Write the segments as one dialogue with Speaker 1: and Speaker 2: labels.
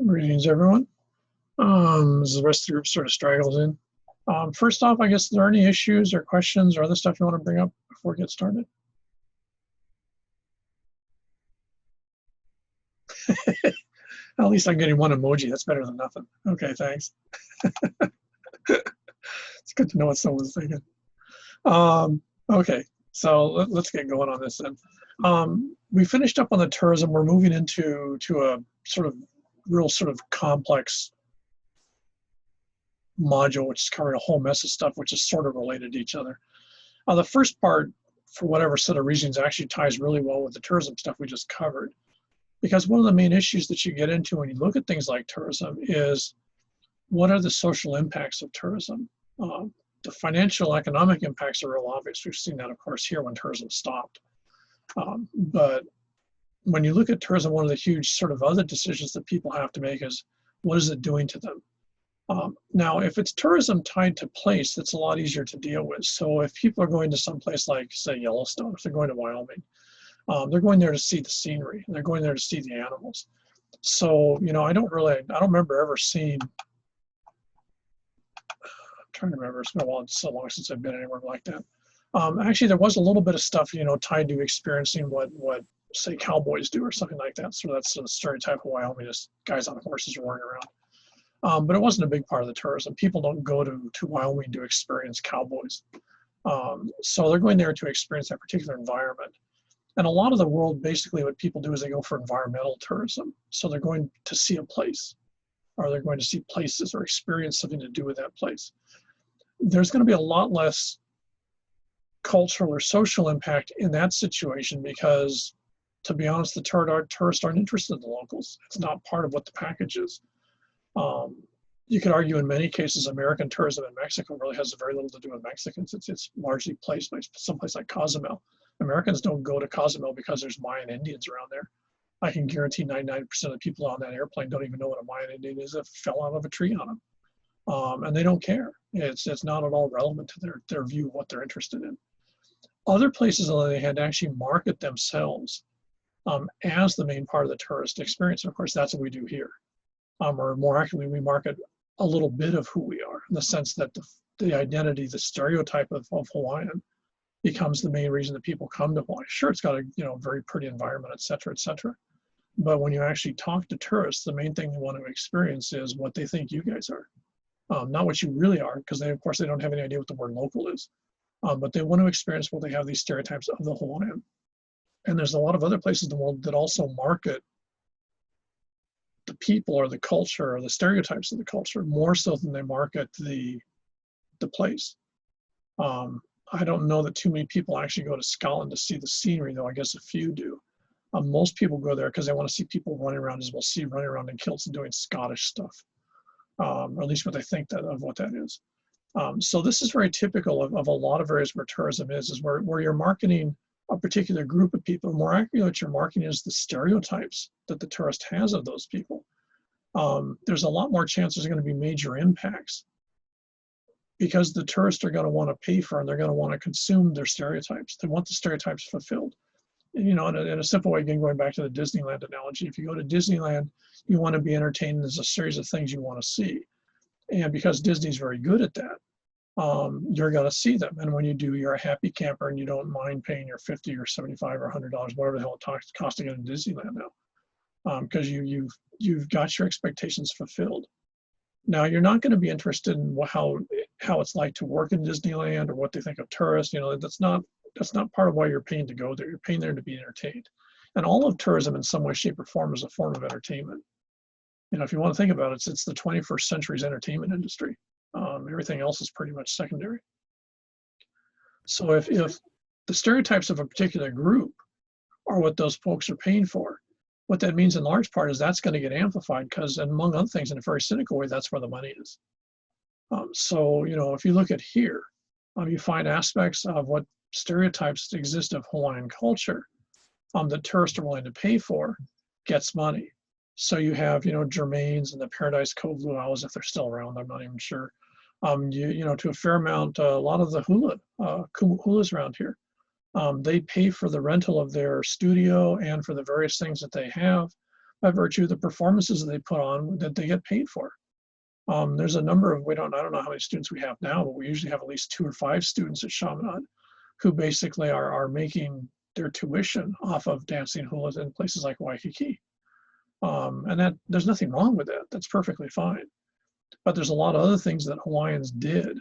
Speaker 1: Greetings, everyone. As the rest of the group sort of straggles in. First off, I guess, are there any issues or questions or other stuff you want to bring up before we get started? At least I'm getting one emoji. That's better than nothing. Okay, thanks. It's good to know what someone's thinking. Okay, so let's get going on this then. We finished up on the tourism. We're moving into a sort of real sort of complex module, which is covering a whole mess of stuff, which is sort of related to each other. The first part, for whatever set of reasons, actually ties really well with the tourism stuff we just covered. Because one of the main issues that you get into when you look at things like tourism is, what are the social impacts of tourism? The financial economic impacts are real obvious. We've seen that, of course, here when tourism stopped. But when you look at tourism, one of the huge sort of other decisions that people have to make is, what is it doing to them? Now, if it's tourism tied to place, that's a lot easier to deal with. So if people are going to some place like, say, Yellowstone, if they're going to Wyoming, they're going there to see the scenery, and they're going there to see the animals. So, I don't remember ever seeing, I'm trying to remember, it's been a while, it's so long since I've been anywhere like that. Actually, there was a little bit of stuff, tied to experiencing what say, cowboys do or something like that. So that's the stereotype of Wyoming, just guys on horses roaring around. But it wasn't a big part of the tourism. People don't go to Wyoming to experience cowboys. So they're going there to experience that particular environment. And a lot of the world, basically what people do is they go for environmental tourism. So they're going to see a place, or they're going to see places or experience something to do with that place. There's going to be a lot less cultural or social impact in that situation because, to be honest, the tourists aren't interested in the locals. It's not part of what the package is. You could argue in many cases American tourism in Mexico really has very little to do with Mexicans. It's largely placed by someplace like Cozumel. Americans don't go to Cozumel because there's Mayan Indians around there. I can guarantee 99% of the people on that airplane don't even know what a Mayan Indian is. It fell out of a tree on them. And they don't care. It's not at all relevant to their view of what they're interested in. Other places, on the other hand, actually market themselves as the main part of the tourist experience. And of course, that's what we do here. Or more accurately, we market a little bit of who we are, in the sense that the identity, the stereotype of Hawaiian becomes the main reason that people come to Hawaii. Sure, it's got a very pretty environment, et cetera, et cetera. But when you actually talk to tourists, the main thing they want to experience is what they think you guys are. Not what you really are, because of course they don't have any idea what the word local is. But they want to experience what they have these stereotypes of the Hawaiian. And there's a lot of other places in the world that also market the people or the culture or the stereotypes of the culture more so than they market the place. I don't know that too many people actually go to Scotland to see the scenery, though I guess a few do. Most people go there because they want to see people running around, as we'll see, running around in kilts and doing Scottish stuff, or at least what they think of what that is. So this is very typical of a lot of areas where tourism is where you're marketing a particular group of people. More accurately, what you're marketing is the stereotypes that the tourist has of those people. There's a lot more chance there's going to be major impacts because the tourists are going to want to pay for and they're going to want to consume their stereotypes. They want the stereotypes fulfilled. In a simple way, again, going back to the Disneyland analogy, if you go to Disneyland, you want to be entertained. There's a series of things you want to see. And because Disney's very good at that, you're going to see them. And when you do, you're a happy camper and you don't mind paying your $50 or $75 or $100, whatever the hell it costs to get into Disneyland now, because you've got your expectations fulfilled. Now, you're not going to be interested in how it's like to work in Disneyland or what they think of tourists. That's not part of why you're paying to go there. You're paying there to be entertained. And all of tourism in some way, shape, or form is a form of entertainment. If you want to think about it, it's the 21st century's entertainment industry. Everything else is pretty much secondary. So if the stereotypes of a particular group are what those folks are paying for, what that means in large part is that's going to get amplified because, among other things, in a very cynical way, that's where the money is. So, if you look at here, you find aspects of what stereotypes exist of Hawaiian culture that tourists are willing to pay for gets money. So you have, Germains and the Paradise Cove luau's, if they're still around, I'm not even sure. To a fair amount, a lot of the hulas around here, they pay for the rental of their studio and for the various things that they have. by virtue of the performances that they put on that they get paid for. There's a number of, I don't know how many students we have now, but we usually have at least 2 or 5 students at Chaminade who basically are making their tuition off of dancing hulas in places like Waikiki. And that there's nothing wrong with that. That's perfectly fine. But there's a lot of other things that Hawaiians did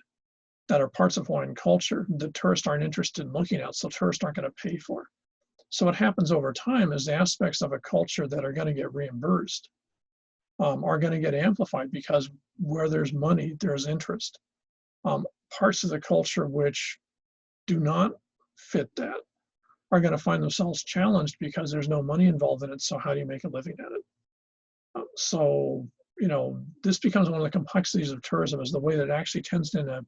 Speaker 1: that are parts of Hawaiian culture that tourists aren't interested in looking at, so tourists aren't going to pay for. So what happens over time is the aspects of a culture that are going to get reimbursed are going to get amplified, because where there's money, there's interest. Parts of the culture which do not fit that are going to find themselves challenged because there's no money involved in it, so how do you make a living at it? So, this becomes one of the complexities of tourism, is the way that it actually tends to,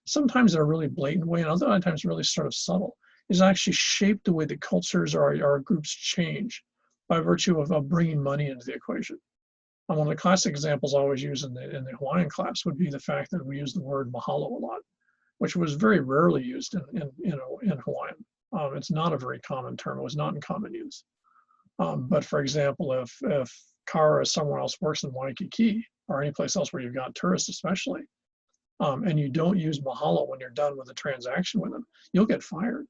Speaker 1: sometimes in a really blatant way, and other times really sort of subtle, is actually shape the way that cultures or our groups change by virtue of bringing money into the equation. One of the classic examples I always use in the Hawaiian class would be the fact that we use the word mahalo a lot, which was very rarely used in Hawaiian. It's not a very common term. It was not in common use. But for example, if Kara or someone else works in Waikiki or any place else where you've got tourists especially, and you don't use mahalo when you're done with a transaction with them, you'll get fired.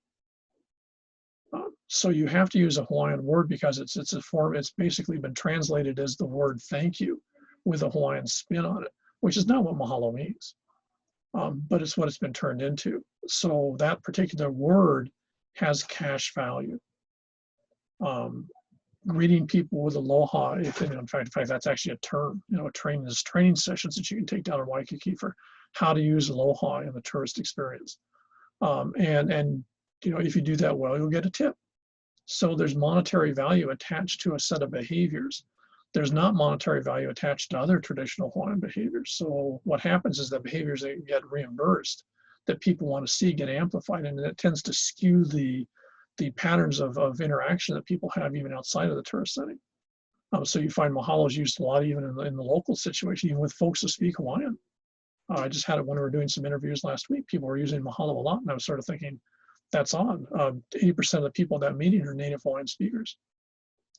Speaker 1: So you have to use a Hawaiian word because it's a form, it's basically been translated as the word thank you with a Hawaiian spin on it, which is not what mahalo means, but it's what it's been turned into. So that particular word has cash value. Greeting people with aloha, in fact, that's actually a term, training sessions that you can take down in Waikiki for how to use aloha in the tourist experience. And if you do that well, you'll get a tip. So there's monetary value attached to a set of behaviors. There's not monetary value attached to other traditional Hawaiian behaviors. So what happens is that behaviors that get reimbursed, that people want to see, get amplified, and it tends to skew the patterns of interaction that people have even outside of the tourist setting. So you find mahalo is used a lot even in the local situation, even with folks who speak Hawaiian. I just had it when we were doing some interviews last week. People were using mahalo a lot, and I was sort of thinking, that's odd. 80% of the people at that meeting are native Hawaiian speakers.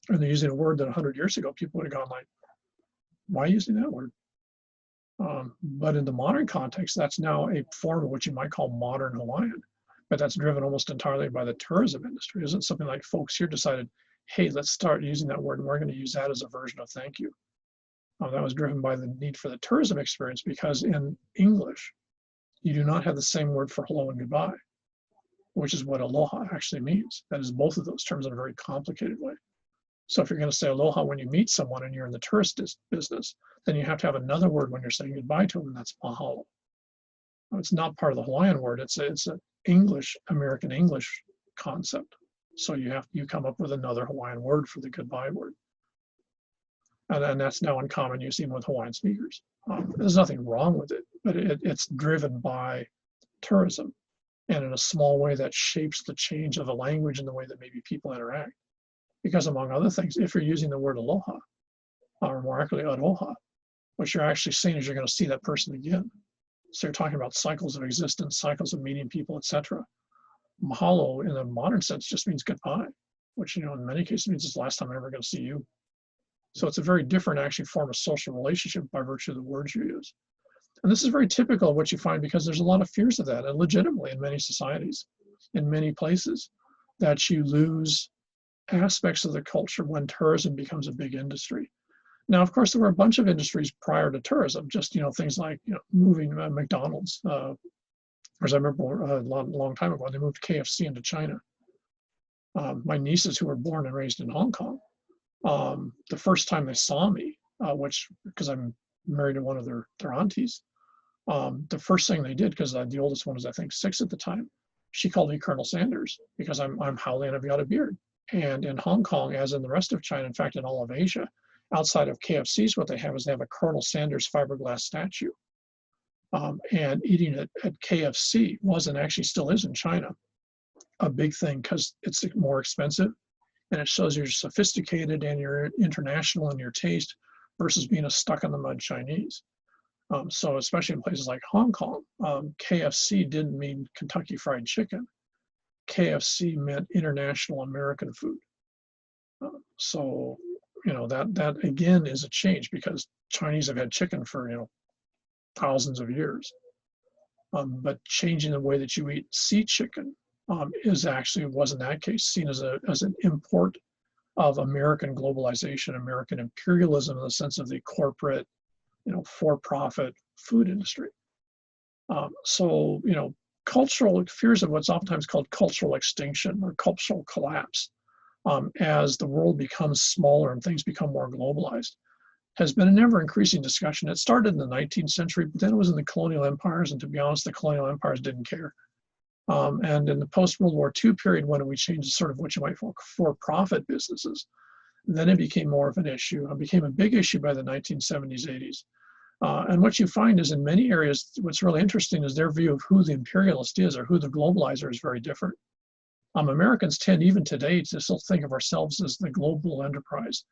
Speaker 1: And they're using a word that 100 years ago, people would have gone like, why are you using that word? But in the modern context, that's now a form of what you might call modern Hawaiian. But that's driven almost entirely by the tourism industry. Isn't something like folks here decided, hey, let's start using that word, and we're going to use that as a version of thank you. That was driven by the need for the tourism experience, because in English, you do not have the same word for hello and goodbye, which is what aloha actually means. That is both of those terms in a very complicated way. So if you're going to say aloha when you meet someone and you're in the tourist business, then you have to have another word when you're saying goodbye to them, and that's mahalo. It's not part of the Hawaiian word. It's an American English concept. So you come up with another Hawaiian word for the goodbye word. And that's now in common use even with Hawaiian speakers. There's nothing wrong with it, but it's driven by tourism. And in a small way, that shapes the change of the language and the way that maybe people interact. Because among other things, if you're using the word aloha, or more accurately, aroha, what you're actually saying is you're going to see that person again. So you're talking about cycles of existence, cycles of meeting people, etc. Mahalo, in the modern sense, just means goodbye, which in many cases means it's the last time I'm ever going to see you. So it's a very different, actually, form of social relationship by virtue of the words you use. And this is very typical of what you find, because there's a lot of fears of that, and legitimately in many societies, in many places, that you lose aspects of the culture when tourism becomes a big industry. Now, of course, there were a bunch of industries prior to tourism, just things like moving McDonald's. As I remember a long time ago, they moved KFC into China. My nieces, who were born and raised in Hong Kong, the first time they saw me, because I'm married to one of their aunties, the first thing they did, because the oldest one was, I think, 6 at the time, she called me Colonel Sanders, because I'm Howley and I've got a beard. And in Hong Kong, as in the rest of China, in fact, in all of Asia, outside of KFCs, what they have is they have a Colonel Sanders fiberglass statue. And eating it at KFC was, and actually still is in China, a big thing, because it's more expensive, and it shows you're sophisticated and you're international in your taste versus being a stuck-in-the-mud Chinese. So especially in places like Hong Kong, KFC didn't mean Kentucky Fried Chicken. KFC meant international American food. So that again is a change because Chinese have had chicken for, thousands of years. But changing the way that you eat sea chicken was in that case seen as an import of American globalization, American imperialism in the sense of the corporate, for-profit food industry. So, cultural fears of what's oftentimes called cultural extinction or cultural collapse, as the world becomes smaller and things become more globalized, has been an ever-increasing discussion. It started in the 19th century, but then it was in the colonial empires, and to be honest, the colonial empires didn't care. And in the post-World War II period, when we changed sort of what you might call for-profit businesses, then it became more of an issue. It became a big issue by the 1970s, 80s. And what you find is in many areas, what's really interesting is their view of who the imperialist is or who the globalizer is very different. Americans tend even today to still think of ourselves as the global enterprise.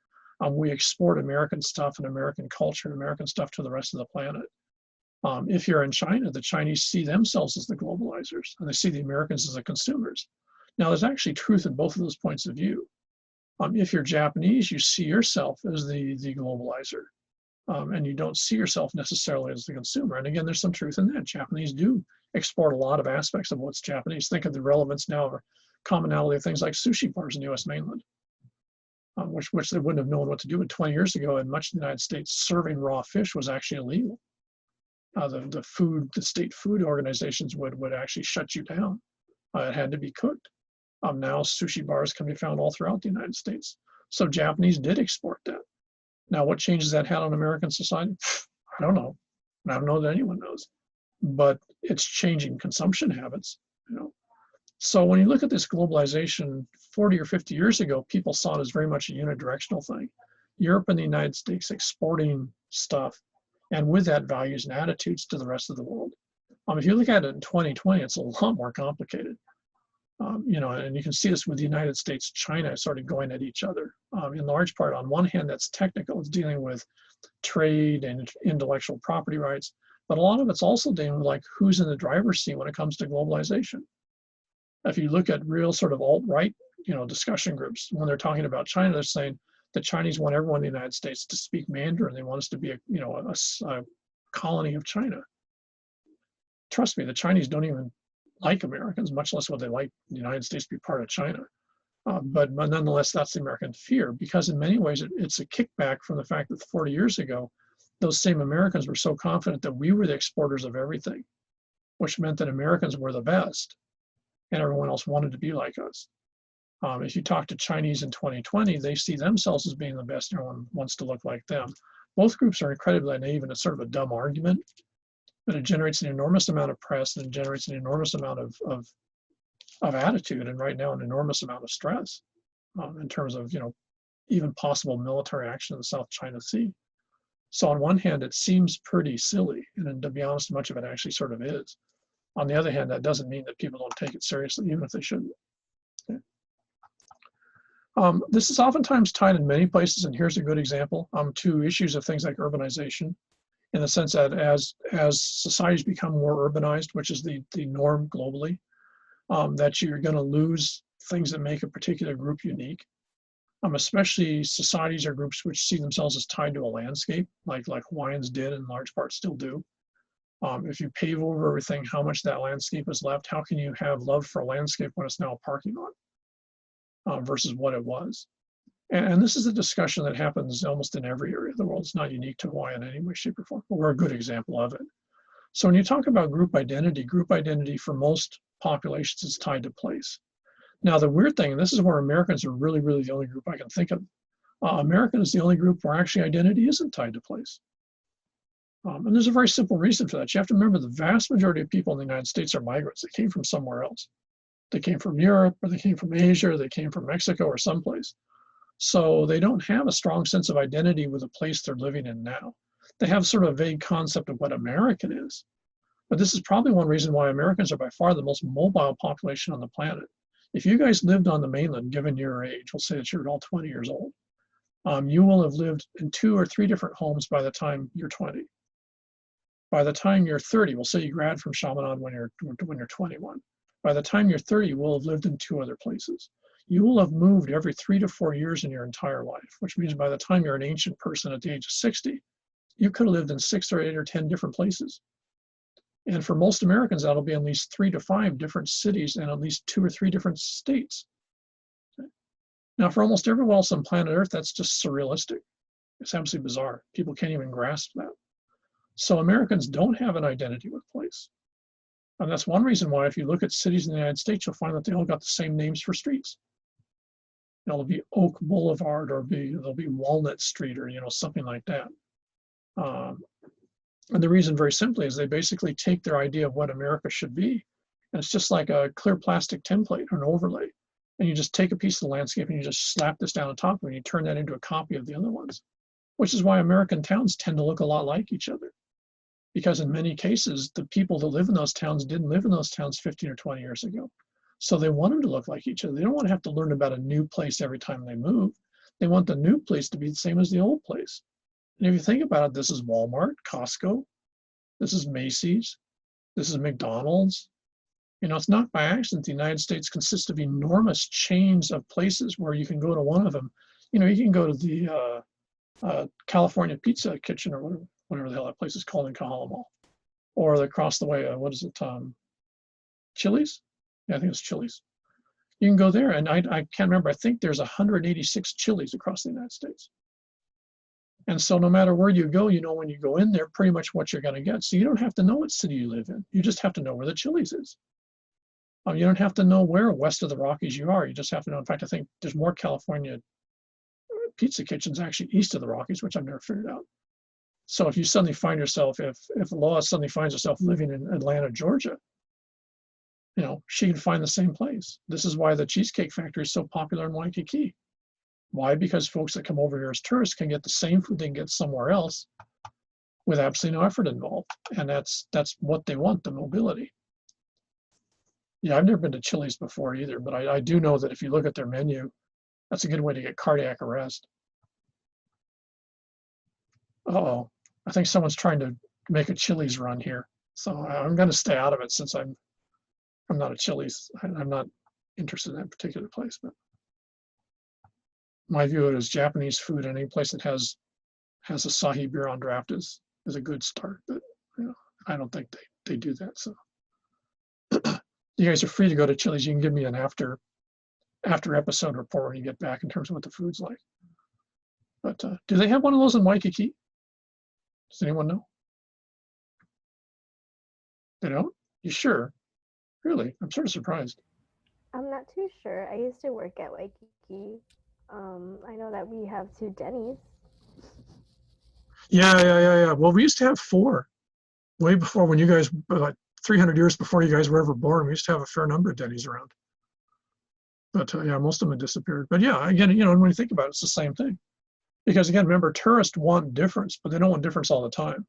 Speaker 1: We export American stuff and American culture and American stuff to the rest of the planet. If you're in China, the Chinese see themselves as the globalizers and they see the Americans as the consumers. Now, there's actually truth in both of those points of view. If you're Japanese, you see yourself as the globalizer. And you don't see yourself necessarily as the consumer. And again, there's some truth in that. Japanese do export a lot of aspects of what's Japanese. Think of the relevance now of commonality of things like sushi bars in the US mainland, which they wouldn't have known what to do with 20 years ago. In much of the United States, serving raw fish was actually illegal. The state food organizations would actually shut you down. It had to be cooked. Now sushi bars can be found all throughout the United States. So Japanese did export that. Now, what changes that had on American society? I don't know. I don't know that anyone knows. But it's changing consumption habits. So when you look at this globalization, 40 or 50 years ago, people saw it as very much a unidirectional thing. Europe and the United States exporting stuff, and with that, values and attitudes to the rest of the world. If you look at it in 2020, it's a lot more complicated. And you can see this with the United States, China sort of going at each other. In large part, on one hand, that's technical. It's dealing with trade and intellectual property rights. But a lot of it's also dealing with who's in the driver's seat when it comes to globalization. If you look at real sort of alt-right, discussion groups, when they're talking about China, they're saying the Chinese want everyone in the United States to speak Mandarin. They want us to be a colony of China. Trust me, the Chinese don't even like Americans, much less would they like the United States to be part of China. But nonetheless, that's the American fear, because in many ways, it's a kickback from the fact that 40 years ago, those same Americans were so confident that we were the exporters of everything, which meant that Americans were the best and everyone else wanted to be like us. If you talk to Chinese in 2020, they see themselves as being the best and everyone wants to look like them. Both groups are incredibly naive, and it's sort of a dumb argument, but it generates an enormous amount of press and it generates an enormous amount of attitude, and right now an enormous amount of stress in terms of even possible military action in the South China Sea. So on one hand, it seems pretty silly, and to be honest, much of it actually sort of is. On the other hand, that doesn't mean that people don't take it seriously, even if they shouldn't. Okay. This is oftentimes tied in many places, and here's a good example, to issues of things like urbanization, in the sense that as societies become more urbanized, which is the norm globally, that you're going to lose things that make a particular group unique, especially societies or groups which see themselves as tied to a landscape, like Hawaiians did and in large part still do. If you pave over everything, how much that landscape is left? How can you have love for a landscape when it's now a parking lot versus what it was? And this is a discussion that happens almost in every area of the world. It's not unique to Hawaii in any way, shape, or form, but we're a good example of it. So when you talk about group identity for most populations is tied to place. Now, the weird thing, and this is where Americans are really, really the only group I can think of, American is the only group where actually identity isn't tied to place. And there's a very simple reason for that. You have to remember the vast majority of people in the United States are migrants. They came from somewhere else. They came from Europe, or they came from Asia, or they came from Mexico or someplace. So they don't have a strong sense of identity with the place they're living in now. They have sort of a vague concept of what American is. But this is probably one reason why Americans are by far the most mobile population on the planet. If you guys lived on the mainland, given your age, we'll say that you're all 20 years old, you will have lived in 2 or 3 different homes by the time you're 20. By the time you're 30, we'll say you grad from Chaminade when you're 21. By the time you're 30, you will have lived in 2 other places. you will have moved every 3 to 4 years in your entire life, which means by the time you're an ancient person at the age of 60, you could have lived in 6 or 8 or 10 different places. And for most Americans, that'll be at least 3 to 5 different cities and at least 2 or 3 different states. Now, for almost everyone else on planet Earth, that's just surrealistic. It's absolutely bizarre. People can't even grasp that. So Americans don't have an identity with place. And that's one reason why if you look at cities in the United States, you'll find that they all got the same names for streets. It'll be Oak Boulevard, or there'll be Walnut Street, or something like that. And the reason, very simply, is they basically take their idea of what America should be, and it's just like a clear plastic template or an overlay. And you just take a piece of the landscape and you just slap this down on top of it, and you turn that into a copy of the other ones, which is why American towns tend to look a lot like each other. Because in many cases, the people that live in those towns didn't live in those towns 15 or 20 years ago. So they want them to look like each other. They don't want to have to learn about a new place every time they move. They want the new place to be the same as the old place. And if you think about it, this is Walmart, Costco, this is Macy's, this is McDonald's. It's not by accident the United States consists of enormous chains of places where you can go to one of them. You can go to the California Pizza Kitchen, or whatever the hell that place is called in Kahala Mall, or across the way, what is it, Chili's? Yeah, I think it's Chili's. You can go there, and I can't remember, I think there's 186 Chili's across the United States. And so no matter where you go, when you go in there, pretty much what you're going to get. So you don't have to know what city you live in. You just have to know where the Chili's is. You don't have to know where west of the Rockies you are. You just have to know. In fact, I think there's more California pizza kitchens actually east of the Rockies, which I've never figured out. So if you suddenly find yourself, if Lois suddenly finds herself living in Atlanta, Georgia, she can find the same place. This is why the Cheesecake Factory is so popular in Waikiki. Why? Because folks that come over here as tourists can get the same food they can get somewhere else with absolutely no effort involved. And that's what they want, the mobility. Yeah, I've never been to Chili's before either, but I do know that if you look at their menu, that's a good way to get cardiac arrest. Uh-oh, I think someone's trying to make a Chili's run here. So I'm going to stay out of it since I'm not a Chili's. I'm not interested in that particular place, but my view of it is Japanese food, and any place that has Asahi beer on draft is a good start, but I don't think they do that. So you guys are free to go to Chili's. You can give me an after episode report when you get back in terms of what the food's like. But do they have one of those in Waikiki? Does anyone know? They don't? You sure? Really? I'm sort of surprised.
Speaker 2: I'm not too sure. I used to work at Waikiki. I know that we have 2 Denny's.
Speaker 1: Yeah. Well, we used to have 4. Way before, when you guys, like 300 years before you guys were ever born, we used to have a fair number of Denny's around. But yeah, most of them had disappeared. But yeah, again, when you think about it, it's the same thing. Because again, remember, tourists want difference, but they don't want difference all the time.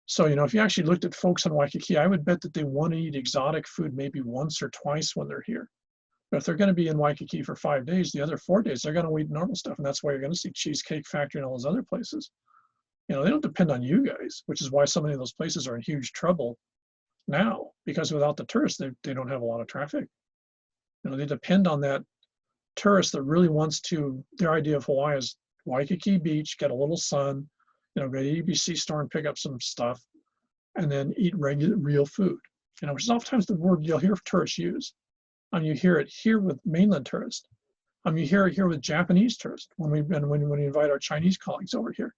Speaker 1: So, if you actually looked at folks in Waikiki, I would bet that they want to eat exotic food maybe once or twice when they're here. But if they're going to be in Waikiki for 5 days, the other 4 days, they're going to eat normal stuff. And that's why you're going to see Cheesecake Factory and all those other places. They don't depend on you guys, which is why so many of those places are in huge trouble now, because without the tourists, they don't have a lot of traffic. They depend on that tourist that really wants to, their idea of Hawaii is Waikiki Beach, get a little sun, go to the EBC store and pick up some stuff, and then eat real food, which is oftentimes the word you'll hear tourists use. You hear it here with mainland tourists. You hear it here with Japanese tourists when we invite our Chinese colleagues over here.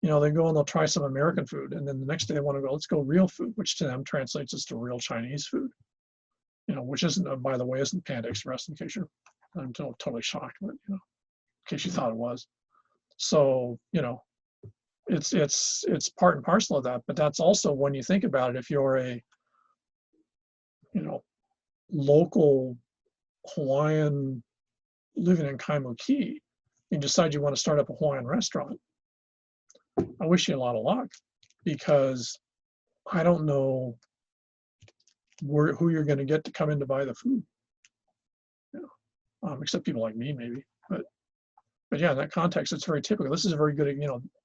Speaker 1: They go and they'll try some American food, and then the next day they want to go, let's go real food, which to them translates as to real Chinese food. Which isn't, by the way, isn't Panda Express, in case I'm totally shocked, but in case you thought it was. So, it's part and parcel of that, but that's also, when you think about it, if you're a, local Hawaiian living in Kaimuki, and decide you want to start up a Hawaiian restaurant, I wish you a lot of luck, because I don't know who you're going to get to come in to buy the food, except people like me maybe. But yeah, in that context, it's very typical. This is a very good,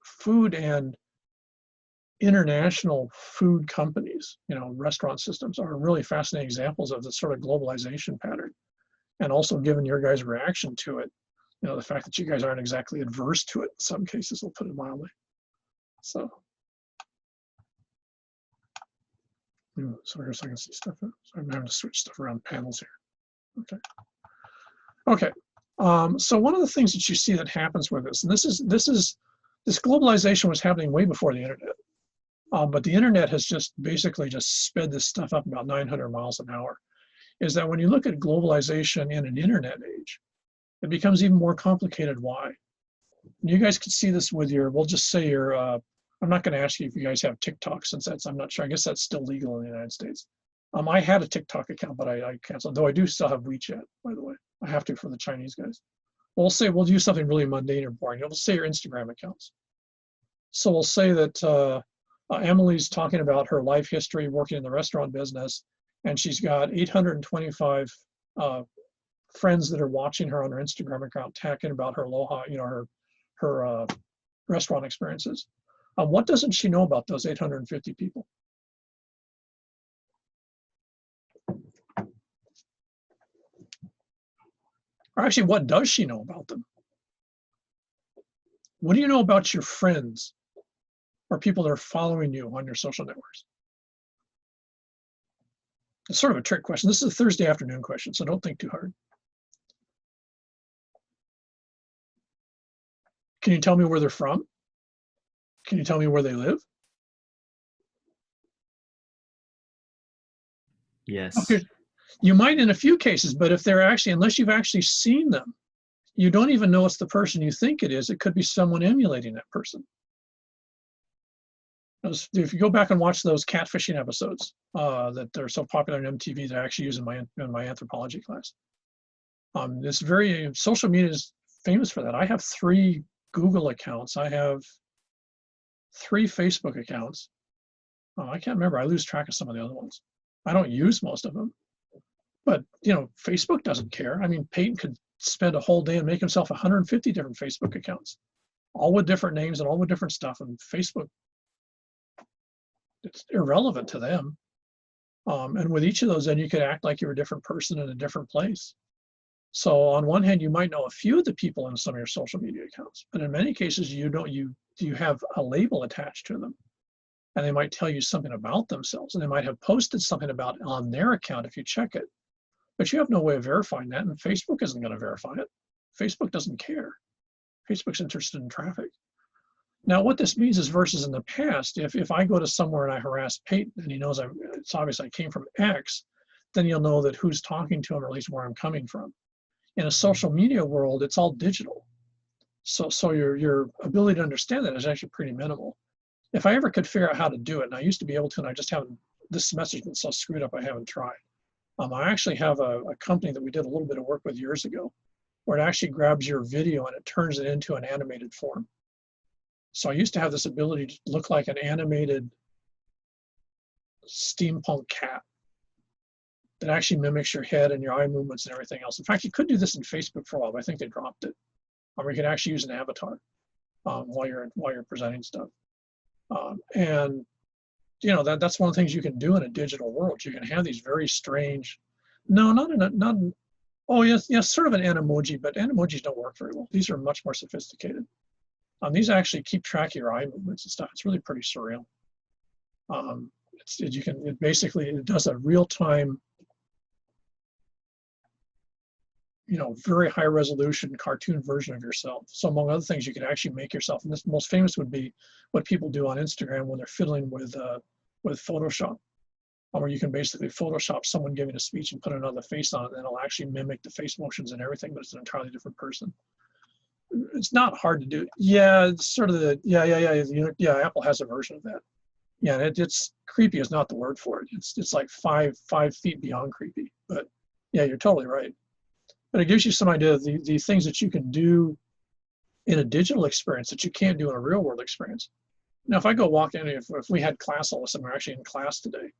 Speaker 1: food and international food companies, restaurant systems are really fascinating examples of the sort of globalization pattern. And also given your guys' reaction to it, you know, the fact that you guys aren't exactly adverse to it in some cases, we'll put it mildly. So, so here's I can see stuff. So I'm having to switch stuff around panels here. Okay. Okay. So one of the things that you see that happens with this, and this globalization was happening way before the internet, but the internet has just basically just sped this stuff up about 900 miles an hour. Is that when you look at globalization in an internet age, it becomes even more complicated. Why? And you guys can see this with your, we'll just say your, I'm not going to ask you if you guys have TikTok since I'm not sure. I guess that's still legal in the United States. I had a TikTok account, but I canceled, though I do still have WeChat, by the way. I have to for the Chinese guys. We'll say we'll do something really mundane or boring. We'll say your Instagram accounts. So we'll say that Emily's talking about her life history working in the restaurant business, and she's got 825 friends that are watching her on her Instagram account, talking about her aloha, you know, her restaurant experiences. What doesn't she know about those 850 people? Or actually, what does she know about them? What do you know about your friends or people that are following you on your social networks? It's sort of a trick question. This is a Thursday afternoon question, so don't think too hard. Can you tell me where they're from? Can you tell me where they live?
Speaker 3: Yes.
Speaker 1: Okay. You might in a few cases, but if they're actually, unless you've actually seen them, you don't even know it's the person you think it is. It could be someone emulating that person. If you go back and watch those catfishing episodes that are so popular on MTV, that I actually use in my anthropology class. It's very, social media is famous for that. I have 3 Google accounts. I have 3 Facebook accounts. I can't remember. I lose track of some of the other ones. I don't use most of them. But, you know, Facebook doesn't care. I mean, Peyton could spend a whole day and make himself 150 different Facebook accounts, all with different names and all with different stuff. And Facebook, it's irrelevant to them. And with each of those, then you could act like you're a different person in a different place. So on one hand, you might know a few of the people in some of your social media accounts, but in many cases, you don't. You have a label attached to them, and they might tell you something about themselves, and they might have posted something about it on their account if you check it. But you have no way of verifying that, and Facebook isn't going to verify it. Facebook doesn't care. Facebook's interested in traffic. Now, what this means is versus in the past, if I go to somewhere and I harass Peyton and he knows it's obvious I came from X, then you'll know that who's talking to him, or at least where I'm coming from. In a social media world, it's all digital. So your ability to understand that is actually pretty minimal. If I ever could figure out how to do it, and I used to be able to, and I just haven't, this semester's been so screwed up, I haven't tried. I actually have a company that we did a little bit of work with years ago, where it actually grabs your video and it turns it into an animated form. So I used to have this ability to look like an animated steampunk cat that actually mimics your head and your eye movements and everything else. In fact, you could do this in Facebook for a while, but I think they dropped it. Or you could actually use an avatar while you're presenting stuff. And you know, that's one of the things you can do in a digital world. You can have these very strange, oh yes, sort of an emoji, but emojis don't work very well. These are much more sophisticated. These actually keep track of your eye movements and stuff. It's really pretty surreal. It does a real-time, you know, very high resolution cartoon version of yourself. So among other things, you can actually make yourself, and this most famous would be what people do on Instagram when they're fiddling with Photoshop, where you can basically Photoshop someone giving a speech and put another face on it, and it'll actually mimic the face motions and everything, but it's an entirely different person. It's not hard to do. Yeah, it's sort of yeah. Apple has a version of that. Yeah, it's creepy is not the word for it. It's like five feet beyond creepy. But yeah, you're totally right. But it gives you some idea of the things that you can do in a digital experience that you can't do in a real world experience. Now, if I go walk in, if we had class all of a sudden, we're actually in class today,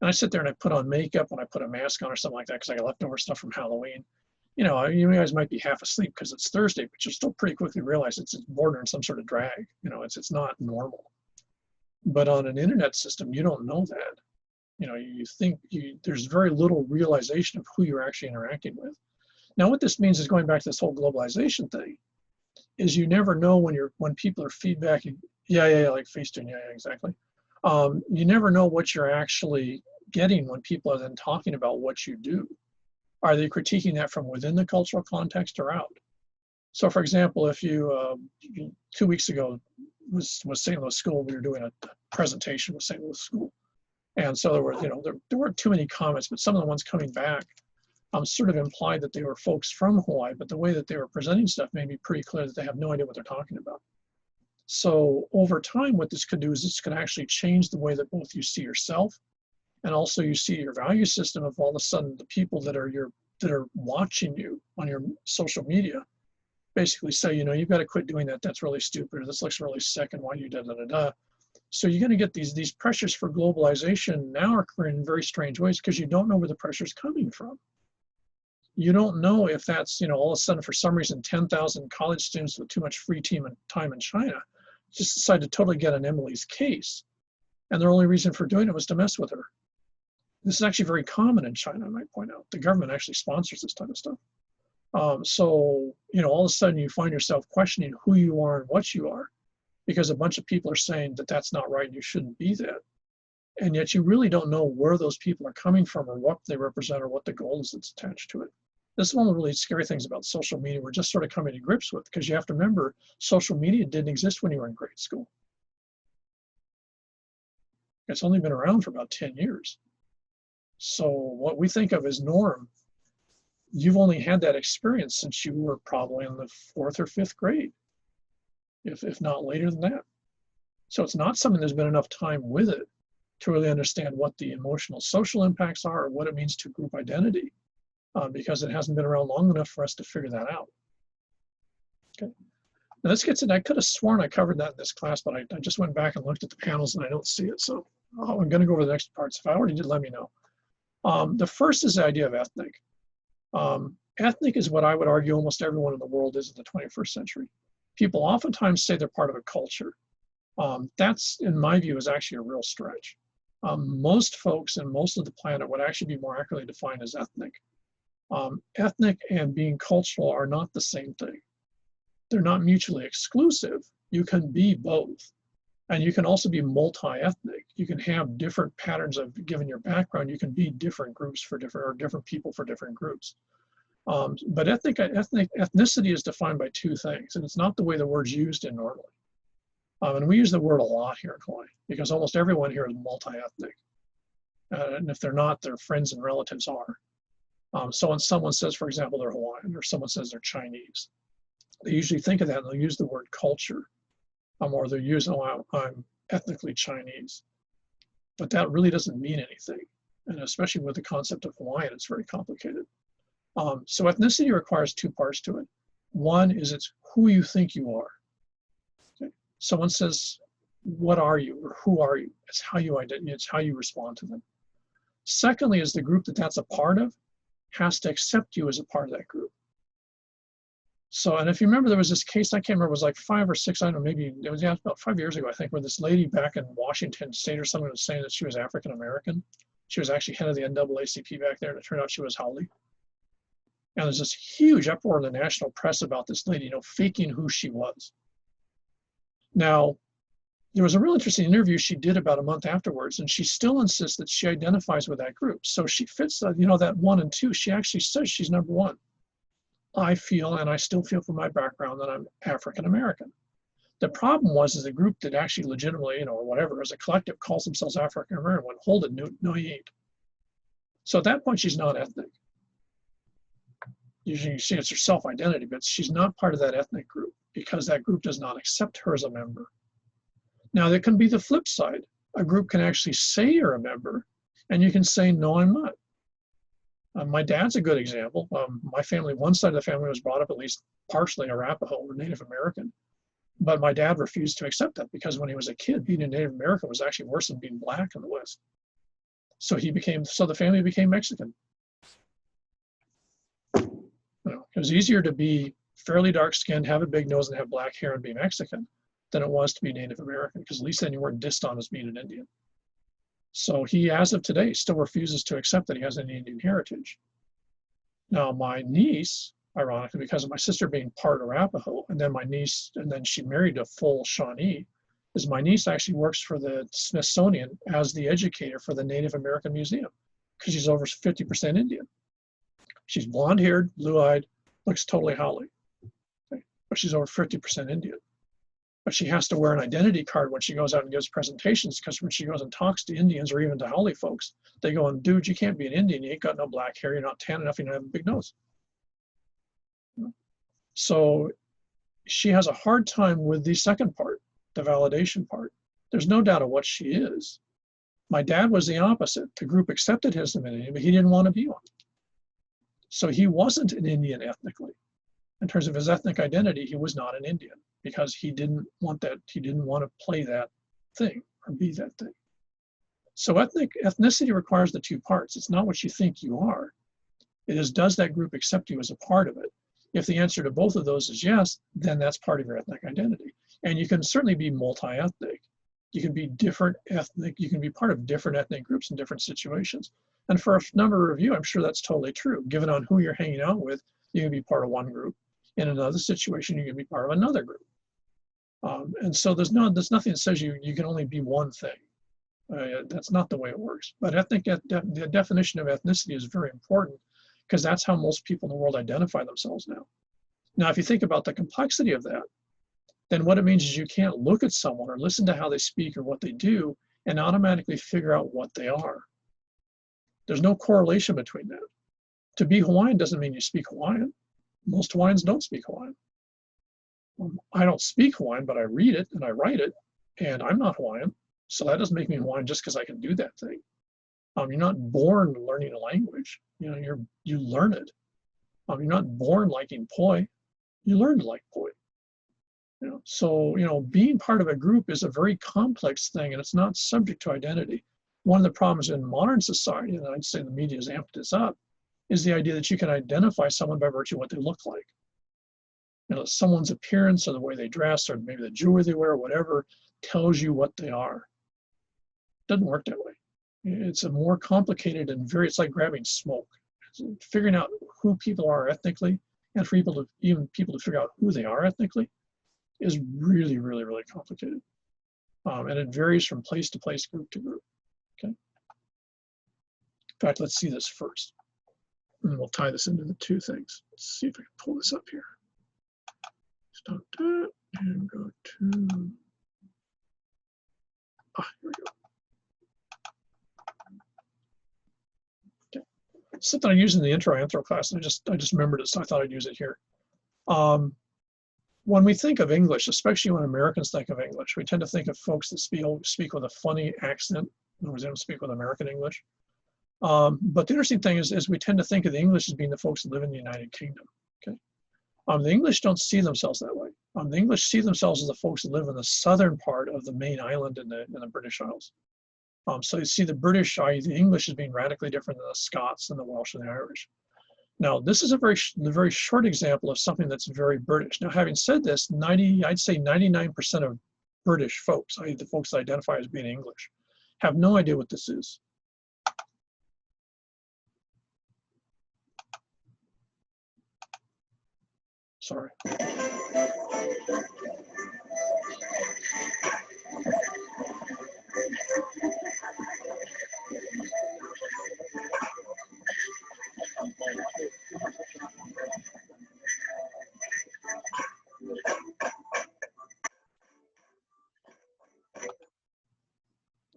Speaker 1: and I sit there and I put on makeup and I put a mask on or something like that because I got leftover stuff from Halloween. You know, you guys might be half asleep because it's Thursday, but you'll still pretty quickly realize it's bordering some sort of drag. You know, it's not normal. But on an internet system, you don't know that. You know, you think there's very little realization of who you're actually interacting with. Now, what this means is going back to this whole globalization thing, is you never know when people are feedbacking. Yeah, like Facetune, yeah, exactly. You never know what you're actually getting when people are then talking about what you do. Are they critiquing that from within the cultural context or out? So, for example, if you 2 weeks ago was St. Louis School, we were doing a presentation with St. Louis School, and so there were, there weren't too many comments, but some of the ones coming back sort of implied that they were folks from Hawaii, but the way that they were presenting stuff made me pretty clear that they have no idea what they're talking about. So over time, what this could do is this could actually change the way that both you see yourself and also you see your value system of all of a sudden the people that are watching you on your social media basically say, you've got to quit doing that. That's really stupid. Or this looks really sick. And why you da da da da. So you're going to get these pressures for globalization now occurring in very strange ways because you don't know where the pressure is coming from. You don't know if that's, all of a sudden, for some reason, 10,000 college students with too much free time in China just decided to totally get on Emily's case. And their only reason for doing it was to mess with her. This is actually very common in China, I might point out. The government actually sponsors this type of stuff. So, all of a sudden you find yourself questioning who you are and what you are because a bunch of people are saying that that's not right and you shouldn't be that. And yet you really don't know where those people are coming from or what they represent or what the goal is that's attached to it. This is one of the really scary things about social media we're just sort of coming to grips with, because you have to remember social media didn't exist when you were in grade school. It's only been around for about 10 years. So what we think of as norm, you've only had that experience since you were probably in the 4th or 5th grade, if not later than that. So it's not something there's been enough time with it to really understand what the emotional social impacts are or what it means to group identity. Because it hasn't been around long enough for us to figure that out. Okay. Now let's get to that. I could have sworn I covered that in this class, but I just went back and looked at the panels and I don't see it. So I'm going to go over the next parts. If I already did, let me know. The first is the idea of ethnic. Ethnic is what I would argue almost everyone in the world is in the 21st century. People oftentimes say they're part of a culture. That's, in my view, is actually a real stretch. Most folks and most of the planet would actually be more accurately defined as ethnic. Ethnic and being cultural are not the same thing. They're not mutually exclusive. You can be both. And you can also be multi-ethnic. You can have different patterns of, given your background, you can be different groups for different people for different groups. But ethnicity is defined by two things, and it's not the way the word's used in normally. And we use the word a lot here in Hawaii because almost everyone here is multi-ethnic. And if they're not, their friends and relatives are. So when someone says, for example, they're Hawaiian or someone says they're Chinese, they usually think of that and they'll use the word culture, or they'll use, I'm ethnically Chinese. But that really doesn't mean anything. And especially with the concept of Hawaiian, it's very complicated. So ethnicity requires two parts to it. One is it's who you think you are. Okay? Someone says, what are you or who are you? It's how you identify, it's how you respond to them. Secondly is the group that's a part of has to accept you as a part of that group. So, and if you remember, there was this case, I can't remember, it was like 5 or 6, I don't know, maybe it was about 5 years ago, I think, where this lady back in Washington State or something was saying that she was African American. She was actually head of the NAACP back there, and it turned out she was Haole. And there's this huge uproar in the national press about this lady, faking who she was. Now, there was a real interesting interview she did about a month afterwards, and she still insists that she identifies with that group. So she fits that, that 1 and 2. She actually says she's number 1. I feel, and I still feel from my background, that I'm African American. The problem was the group that actually legitimately, or whatever, as a collective calls themselves African American, went, hold it, no, you ain't. So at that point, she's not ethnic. Usually you see it's her self-identity, but she's not part of that ethnic group because that group does not accept her as a member. Now, there can be the flip side. A group can actually say you're a member, and you can say, no, I'm not. My dad's a good example. My family, one side of the family was brought up at least partially Arapaho or Native American, but my dad refused to accept that because when he was a kid, being a Native American was actually worse than being black in the West. So the family became Mexican. It was easier to be fairly dark-skinned, have a big nose, and have black hair and be Mexican than it was to be Native American, because at least then you weren't dissed on as being an Indian. So he, as of today, still refuses to accept that he has any Indian heritage. Now my niece, ironically, because of my sister being part Arapaho, and then my niece, and then she married a full Shawnee, is my niece actually works for the Smithsonian as the educator for the Native American Museum, because she's over 50% Indian. She's blonde-haired, blue-eyed, looks totally Holly, okay? But she's over 50% Indian. But she has to wear an identity card when she goes out and gives presentations, because when she goes and talks to Indians or even to Holly folks, they go, dude, you can't be an Indian. You ain't got no black hair. You're not tan enough. You don't have a big nose. So she has a hard time with the second part, the validation part. There's no doubt of what she is. My dad was the opposite. The group accepted his identity, but he didn't want to be one. So he wasn't an Indian ethnically. In terms of his ethnic identity, he was not an Indian because he didn't want that. He didn't want to play that thing or be that thing. So ethnicity requires the two parts. It's not what you think you are. It is, does that group accept you as a part of it? If the answer to both of those is yes, then that's part of your ethnic identity. And you can certainly be multi-ethnic. You can be different ethnic, you can be part of different ethnic groups in different situations. And for a number of you, I'm sure that's totally true. Given on who you're hanging out with, you can be part of one group. In another situation, you can be part of another group. And so there's nothing that says you can only be one thing. That's not the way it works. But the definition of ethnicity is very important because that's how most people in the world identify themselves now. Now, if you think about the complexity of that, then what it means is you can't look at someone or listen to how they speak or what they do and automatically figure out what they are. There's no correlation between that. To be Hawaiian doesn't mean you speak Hawaiian. Most Hawaiians don't speak Hawaiian. I don't speak Hawaiian, but I read it and I write it, and I'm not Hawaiian. So that doesn't make me Hawaiian just because I can do that thing. You're not born learning a language. You learn it. You're not born liking poi. You learn to like poi. So being part of a group is a very complex thing, and it's not subject to identity. One of the problems in modern society, and I'd say the media has amped this up, is the idea that you can identify someone by virtue of what they look like. Someone's appearance or the way they dress or maybe the jewelry they wear or whatever tells you what they are. It doesn't work that way. It's a more complicated and it's like grabbing smoke. Figuring out who people are ethnically and for people to figure out who they are ethnically is really, really, really complicated. And it varies from place to place, group to group, okay? In fact, let's see this first. And we'll tie this into the two things. Let's see if I can pull this up here. Stop that and go to, here we go. Okay. Something I used in the intro anthro class, and I just remembered it, so I thought I'd use it here. When we think of English, especially when Americans think of English, we tend to think of folks that speak with a funny accent. In other words, they don't speak with American English. But the interesting thing is we tend to think of the English as being the folks that live in the United Kingdom. Okay, the English don't see themselves that way. The English see themselves as the folks that live in the southern part of the main island in the British Isles. So you see the British, i.e. the English, as being radically different than the Scots and the Welsh and the Irish. Now, this is a very short example of something that's very British. Now, having said this, I'd say 99% of British folks, i.e. the folks that identify as being English, have no idea what this is. Sorry.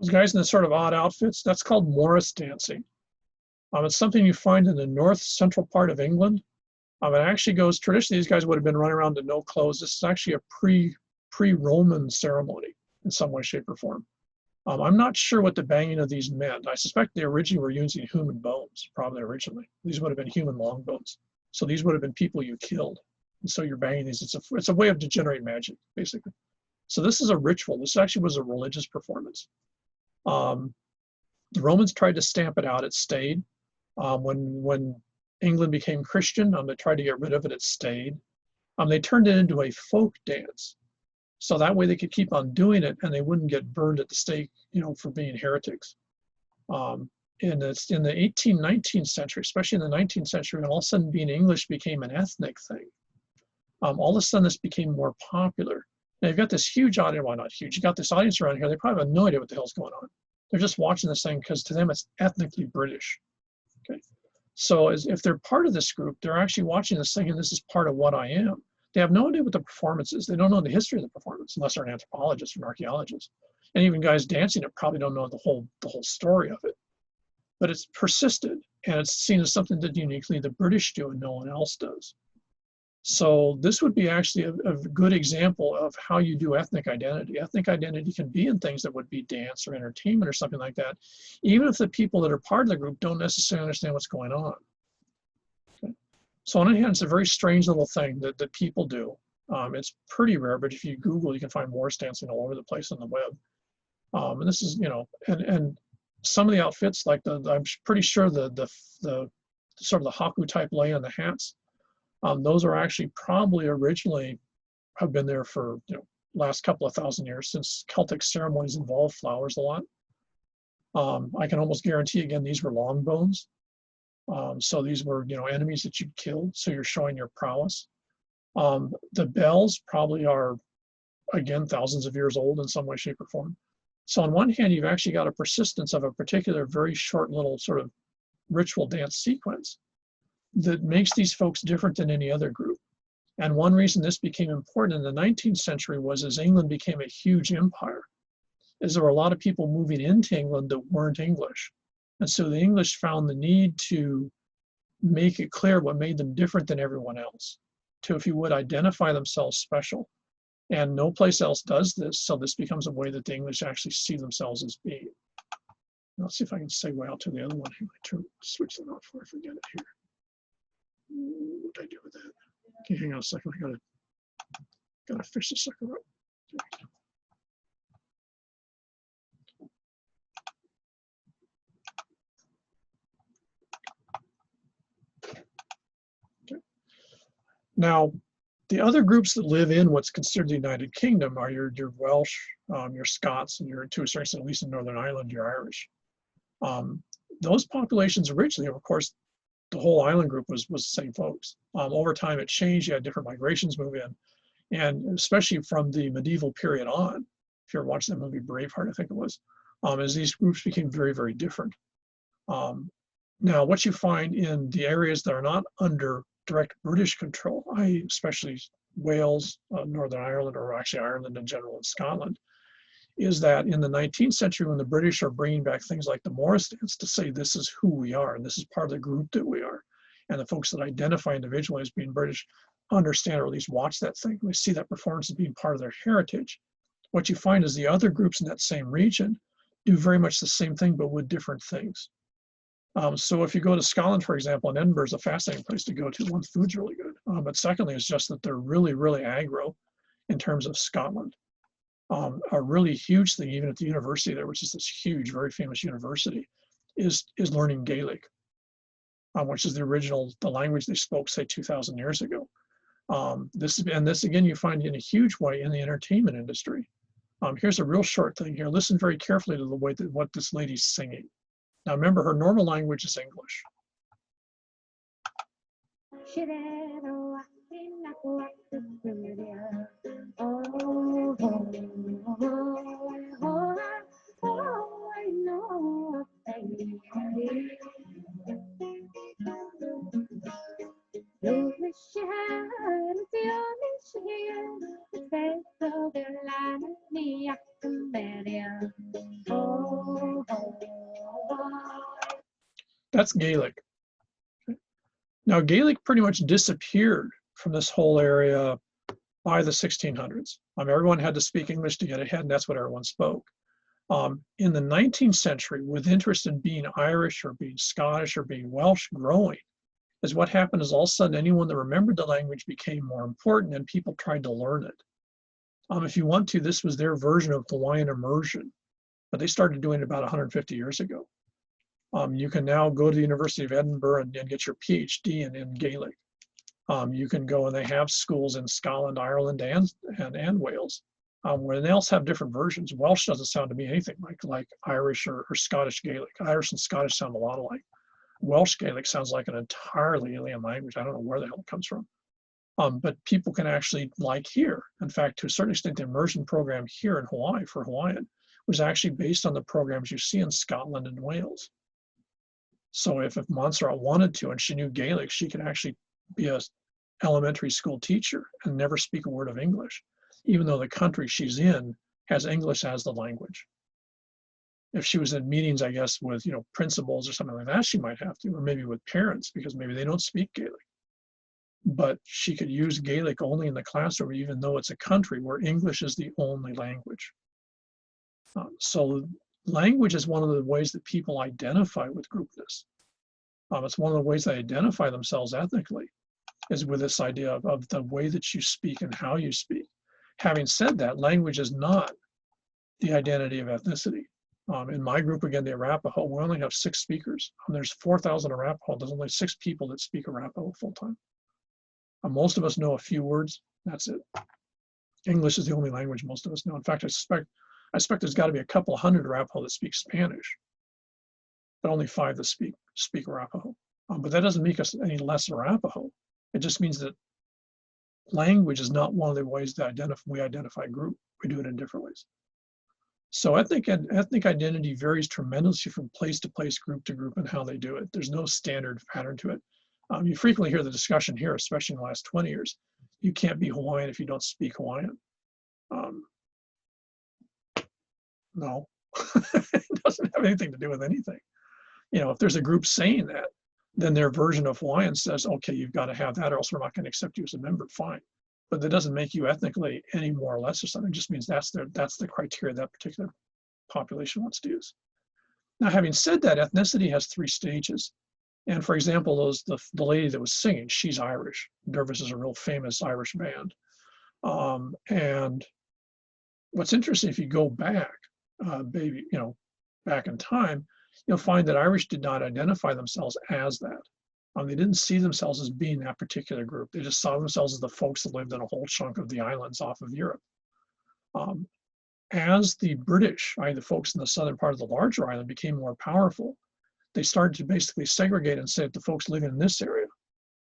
Speaker 1: Those guys in the sort of odd outfits, that's called Morris dancing. It's something you find in the north central part of England. It actually goes, traditionally, these guys would have been running around in no clothes. This is actually a pre-Roman ceremony in some way, shape, or form. I'm not sure what the banging of these meant. I suspect they originally were using human bones, probably originally. These would have been human long bones. So these would have been people you killed. And so you're banging these. It's a way of degenerate magic, basically. So this is a ritual. This actually was a religious performance. The Romans tried to stamp it out. It stayed. When England became Christian, they tried to get rid of it. It stayed. They turned it into a folk dance. So that way they could keep on doing it and they wouldn't get burned at the stake, for being heretics. in the 18th, 19th century, especially in the 19th century, when all of a sudden being English became an ethnic thing. All of a sudden this became more popular. Now you've got this huge audience, well not huge, you got this audience around here, they probably have no idea what the hell's going on. They're just watching this thing because to them it's ethnically British, okay? So if they're part of this group, they're actually watching this thing and this is part of what I am. They have no idea what the performance is. They don't know the history of the performance unless they're an anthropologist or an archaeologist. And even guys dancing it probably don't know the whole story of it. But it's persisted and it's seen as something that uniquely the British do and no one else does. So this would be actually a good example of how you do ethnic identity. Ethnic identity can be in things that would be dance or entertainment or something like that, even if the people that are part of the group don't necessarily understand what's going on. Okay. So on one hand, it's a very strange little thing that people do. It's pretty rare, but if you Google, you can find Morris dancing all over the place on the web. And this is, you know, and some of the outfits, like I'm pretty sure the sort of the haku type lay on the hats, those are actually probably originally have been there for, you know, last couple of thousand years, since Celtic ceremonies involve flowers a lot. I can almost guarantee, again, these were long bones. So these were, you know, enemies that you killed, so you're showing your prowess. The bells probably are, again, thousands of years old in some way, shape, or form. So on one hand, you've actually got a persistence of a particular very short little sort of ritual dance sequence that makes these folks different than any other group. And one reason this became important in the 19th century was as England became a huge empire, is there were a lot of people moving into England that weren't English. And so the English found the need to make it clear what made them different than everyone else, to, if you would, identify themselves special. And no place else does this, so this becomes a way that the English actually see themselves as being. Let's see if I can segue out to the other one. Switch that off before I forget it here. What did I do with that? Okay, hang on a second. I gotta fish the sucker up. Okay. Now, the other groups that live in what's considered the United Kingdom are your Welsh, your Scots, and to a certain extent, at least in Northern Ireland, your Irish. Those populations originally, of course, the whole island group was the same folks. Over time, it changed. You had different migrations move in, and especially from the medieval period on, if you ever watched that movie Braveheart, I think it was, as these groups became very, very different. Now, what you find in the areas that are not under direct British control, i.e., especially Wales, Northern Ireland, or actually Ireland in general, and Scotland, is that in the 19th century, when the British are bringing back things like the Morris dance to say this is who we are and this is part of the group that we are, and the folks that identify individually as being British understand or at least watch that thing, they see that performance as being part of their heritage. What you find is the other groups in that same region do very much the same thing but with different things. So if you go to Scotland, for example, and Edinburgh is a fascinating place to go to. One, food's really good, but secondly, it's just that they're really, really aggro in terms of Scotland. A really huge thing, even at the university there, which is this huge, very famous university, is learning Gaelic, which is the language they spoke, say, 2,000 years ago. This again, you find in a huge way in the entertainment industry. Here's a real short thing here. Listen very carefully to the way that what this lady's singing. Now remember, her normal language is English. That's Gaelic. Now, Gaelic pretty much disappeared from this whole area by the 1600s. Everyone had to speak English to get ahead, and that's what everyone spoke. In the 19th century, with interest in being Irish or being Scottish or being Welsh growing, is what happened is all of a sudden anyone that remembered the language became more important and people tried to learn it. If you want to, this was their version of Hawaiian immersion, but they started doing it about 150 years ago. You can now go to the University of Edinburgh and get your PhD in Gaelic. You can go, and they have schools in Scotland, Ireland, and Wales where they also have different versions. Welsh doesn't sound to me anything like Irish or Scottish Gaelic. Irish and Scottish sound a lot alike. Welsh Gaelic sounds like an entirely alien language. I don't know where the hell it comes from. But people can actually, like here, in fact, to a certain extent, the immersion program here in Hawaii for Hawaiian was actually based on the programs you see in Scotland and Wales. So if Montserrat wanted to and she knew Gaelic, she could actually be a elementary school teacher and never speak a word of English, even though the country she's in has English as the language. If she was in meetings, I guess, with principals or something like that, she might have to, or maybe with parents, because maybe they don't speak Gaelic. But she could use Gaelic only in the classroom, even though it's a country where English is the only language. So language is one of the ways that people identify with groupness. It's one of the ways they identify themselves ethnically, is with this idea of the way that you speak and how you speak. Having said that, language is not the identity of ethnicity. In my group, again, the Arapaho, we only have 6 speakers. There's 4,000 Arapaho. There's only 6 people that speak Arapaho full-time. Most of us know a few words. That's it. English is the only language most of us know. In fact, I suspect there's got to be a couple hundred Arapaho that speak Spanish, but only 5 that speak Arapaho. But that doesn't make us any less Arapaho. It just means that language is not one of the ways that we identify group. We do it in different ways. So ethnic identity varies tremendously from place to place, group to group, and how they do it. There's no standard pattern to it. You frequently hear the discussion here, especially in the last 20 years. You can't be Hawaiian if you don't speak Hawaiian. No, it doesn't have anything to do with anything. If there's a group saying that, then their version of Hawaiian says, okay, you've got to have that or else we're not going to accept you as a member, fine. But that doesn't make you ethnically any more or less or something. It just means that's the criteria that particular population wants to use. Now, having said that, ethnicity has 3 stages. And for example, the lady that was singing, she's Irish. Dervis is a real famous Irish band. And what's interesting, if you go back, back in time, you'll find that Irish did not identify themselves as that. They didn't see themselves as being that particular group. They just saw themselves as the folks that lived in a whole chunk of the islands off of Europe. As the British, the folks in the southern part of the larger island, became more powerful, they started to basically segregate and say that the folks living in this area,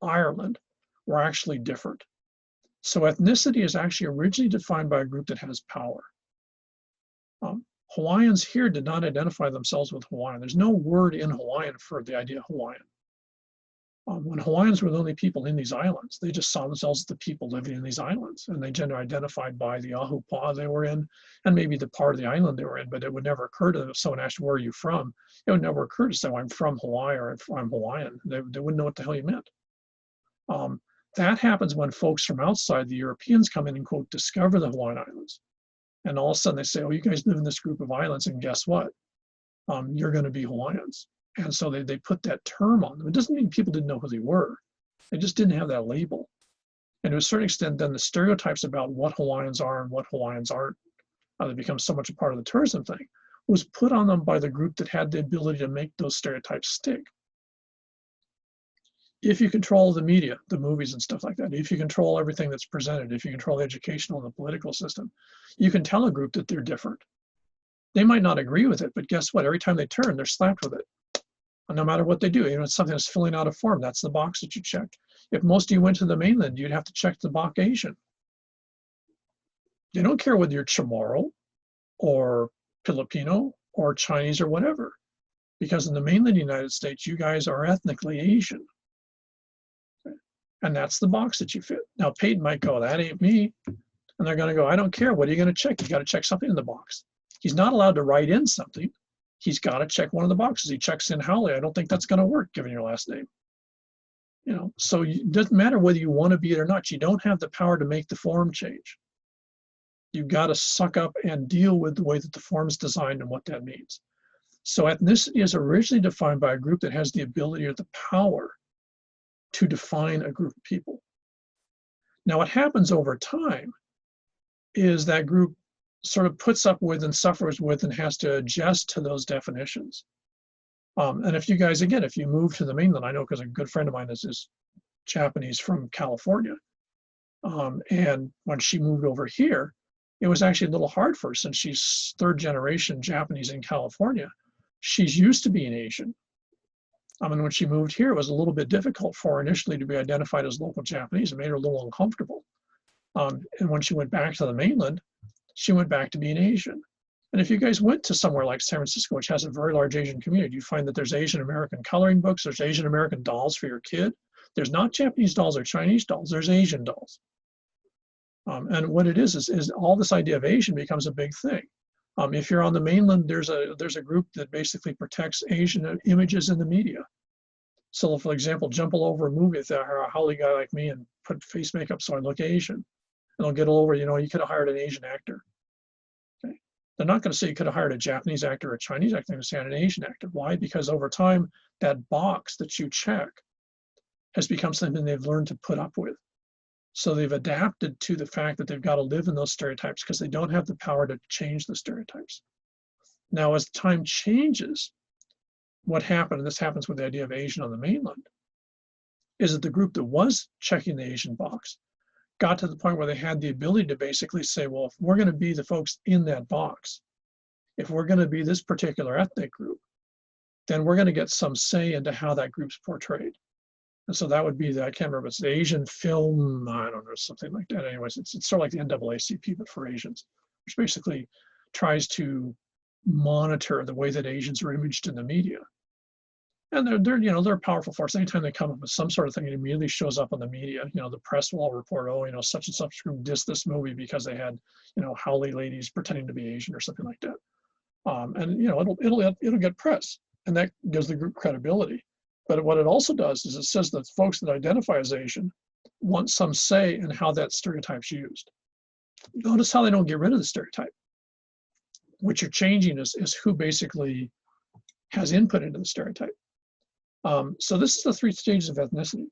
Speaker 1: Ireland, were actually different. So ethnicity is actually originally defined by a group that has power. Hawaiians here did not identify themselves with Hawaiian. There's no word in Hawaiian for the idea of Hawaiian. When Hawaiians were the only people in these islands, they just saw themselves as the people living in these islands, and they generally identified by the ahupa they were in, and maybe the part of the island they were in, but it would never occur to them if someone asked, where are you from? It would never occur to say, well, I'm from Hawaii or I'm Hawaiian. They wouldn't know what the hell you meant. That happens when folks from outside, the Europeans, come in and, quote, discover the Hawaiian Islands. And all of a sudden they say, oh, you guys live in this group of islands, and guess what? You're going to be Hawaiians. And so they put that term on them. It doesn't mean people didn't know who they were. They just didn't have that label. And to a certain extent, then the stereotypes about what Hawaiians are and what Hawaiians aren't, that become so much a part of the tourism thing, was put on them by the group that had the ability to make those stereotypes stick. If you control the media, the movies and stuff like that, if you control everything that's presented, if you control the educational and the political system, you can tell a group that they're different. They might not agree with it, but guess what? Every time they turn, they're slapped with it. And no matter what they do, it's something that's filling out a form, that's the box that you check. If most of you went to the mainland, you'd have to check the box Asian. They don't care whether you're Chamorro or Filipino or Chinese or whatever, because in the mainland United States, you guys are ethnically Asian. And that's the box that you fit. Now, Peyton might go, that ain't me. And they're going to go, I don't care. What are you going to check? You got to check something in the box. He's not allowed to write in something. He's got to check one of the boxes. He checks in Howley. I don't think that's going to work given your last name. So it doesn't matter whether you want to be it or not. You don't have the power to make the form change. You've got to suck up and deal with the way that the form is designed and what that means. So ethnicity is originally defined by a group that has the ability or the power to define a group of people. Now, what happens over time is that group sort of puts up with and suffers with and has to adjust to those definitions. And if you guys, again, if you move to the mainland, I know because a good friend of mine is Japanese from California. And when she moved over here, it was actually a little hard for her since she's third generation Japanese in California. She's used to being Asian. I mean, when she moved here, it was a little bit difficult for her initially to be identified as local Japanese. It made her a little uncomfortable. And when she went back to the mainland, she went back to being Asian. And if you guys went to somewhere like San Francisco, which has a very large Asian community, you find that there's Asian American coloring books, there's Asian American dolls for your kid. There's not Japanese dolls or Chinese dolls, there's Asian dolls. And what it is all this idea of Asian becomes a big thing. If you're on the mainland, there's a group that basically protects Asian images in the media. So, for example, jump all over a movie with a Holly guy like me and put face makeup so I look Asian. And they'll get all over, you could have hired an Asian actor. Okay. They're not going to say you could have hired a Japanese actor or a Chinese actor. They're going to say an Asian actor. Why? Because over time, that box that you check has become something they've learned to put up with. So they've adapted to the fact that they've got to live in those stereotypes because they don't have the power to change the stereotypes. Now, as time changes, what happened, and this happens with the idea of Asian on the mainland, is that the group that was checking the Asian box got to the point where they had the ability to basically say, well, if we're going to be the folks in that box, if we're going to be this particular ethnic group, then we're going to get some say into how that group's portrayed. And so that would be I can't remember, it's the Asian film, I don't know, something like that. Anyways, it's sort of like the NAACP, but for Asians, which basically tries to monitor the way that Asians are imaged in the media. And they're a powerful force. Anytime they come up with some sort of thing, it immediately shows up on the media. The press will all report, such and such group dissed this movie because they had, Howley ladies pretending to be Asian or something like that. And it'll get press, and that gives the group credibility. But what it also does is it says that folks that identify as Asian want some say in how that stereotype's used. Notice how they don't get rid of the stereotype. What you're changing is who basically has input into the stereotype. So this is the 3 stages of ethnicity.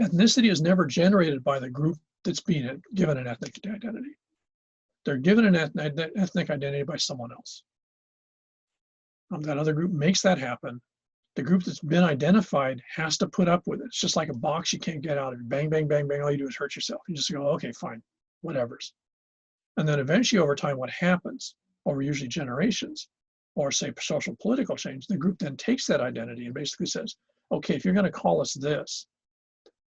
Speaker 1: Ethnicity is never generated by the group that's being given an ethnic identity. They're given an ethnic identity by someone else. That other group makes that happen. The group that's been identified has to put up with it. It's just like a box you can't get out of. Bang, bang, bang, bang. All you do is hurt yourself. You just go, okay, fine, whatever's. And then eventually over time, what happens over usually generations, or say social political change, the group then takes that identity and basically says, okay, if you're going to call us this,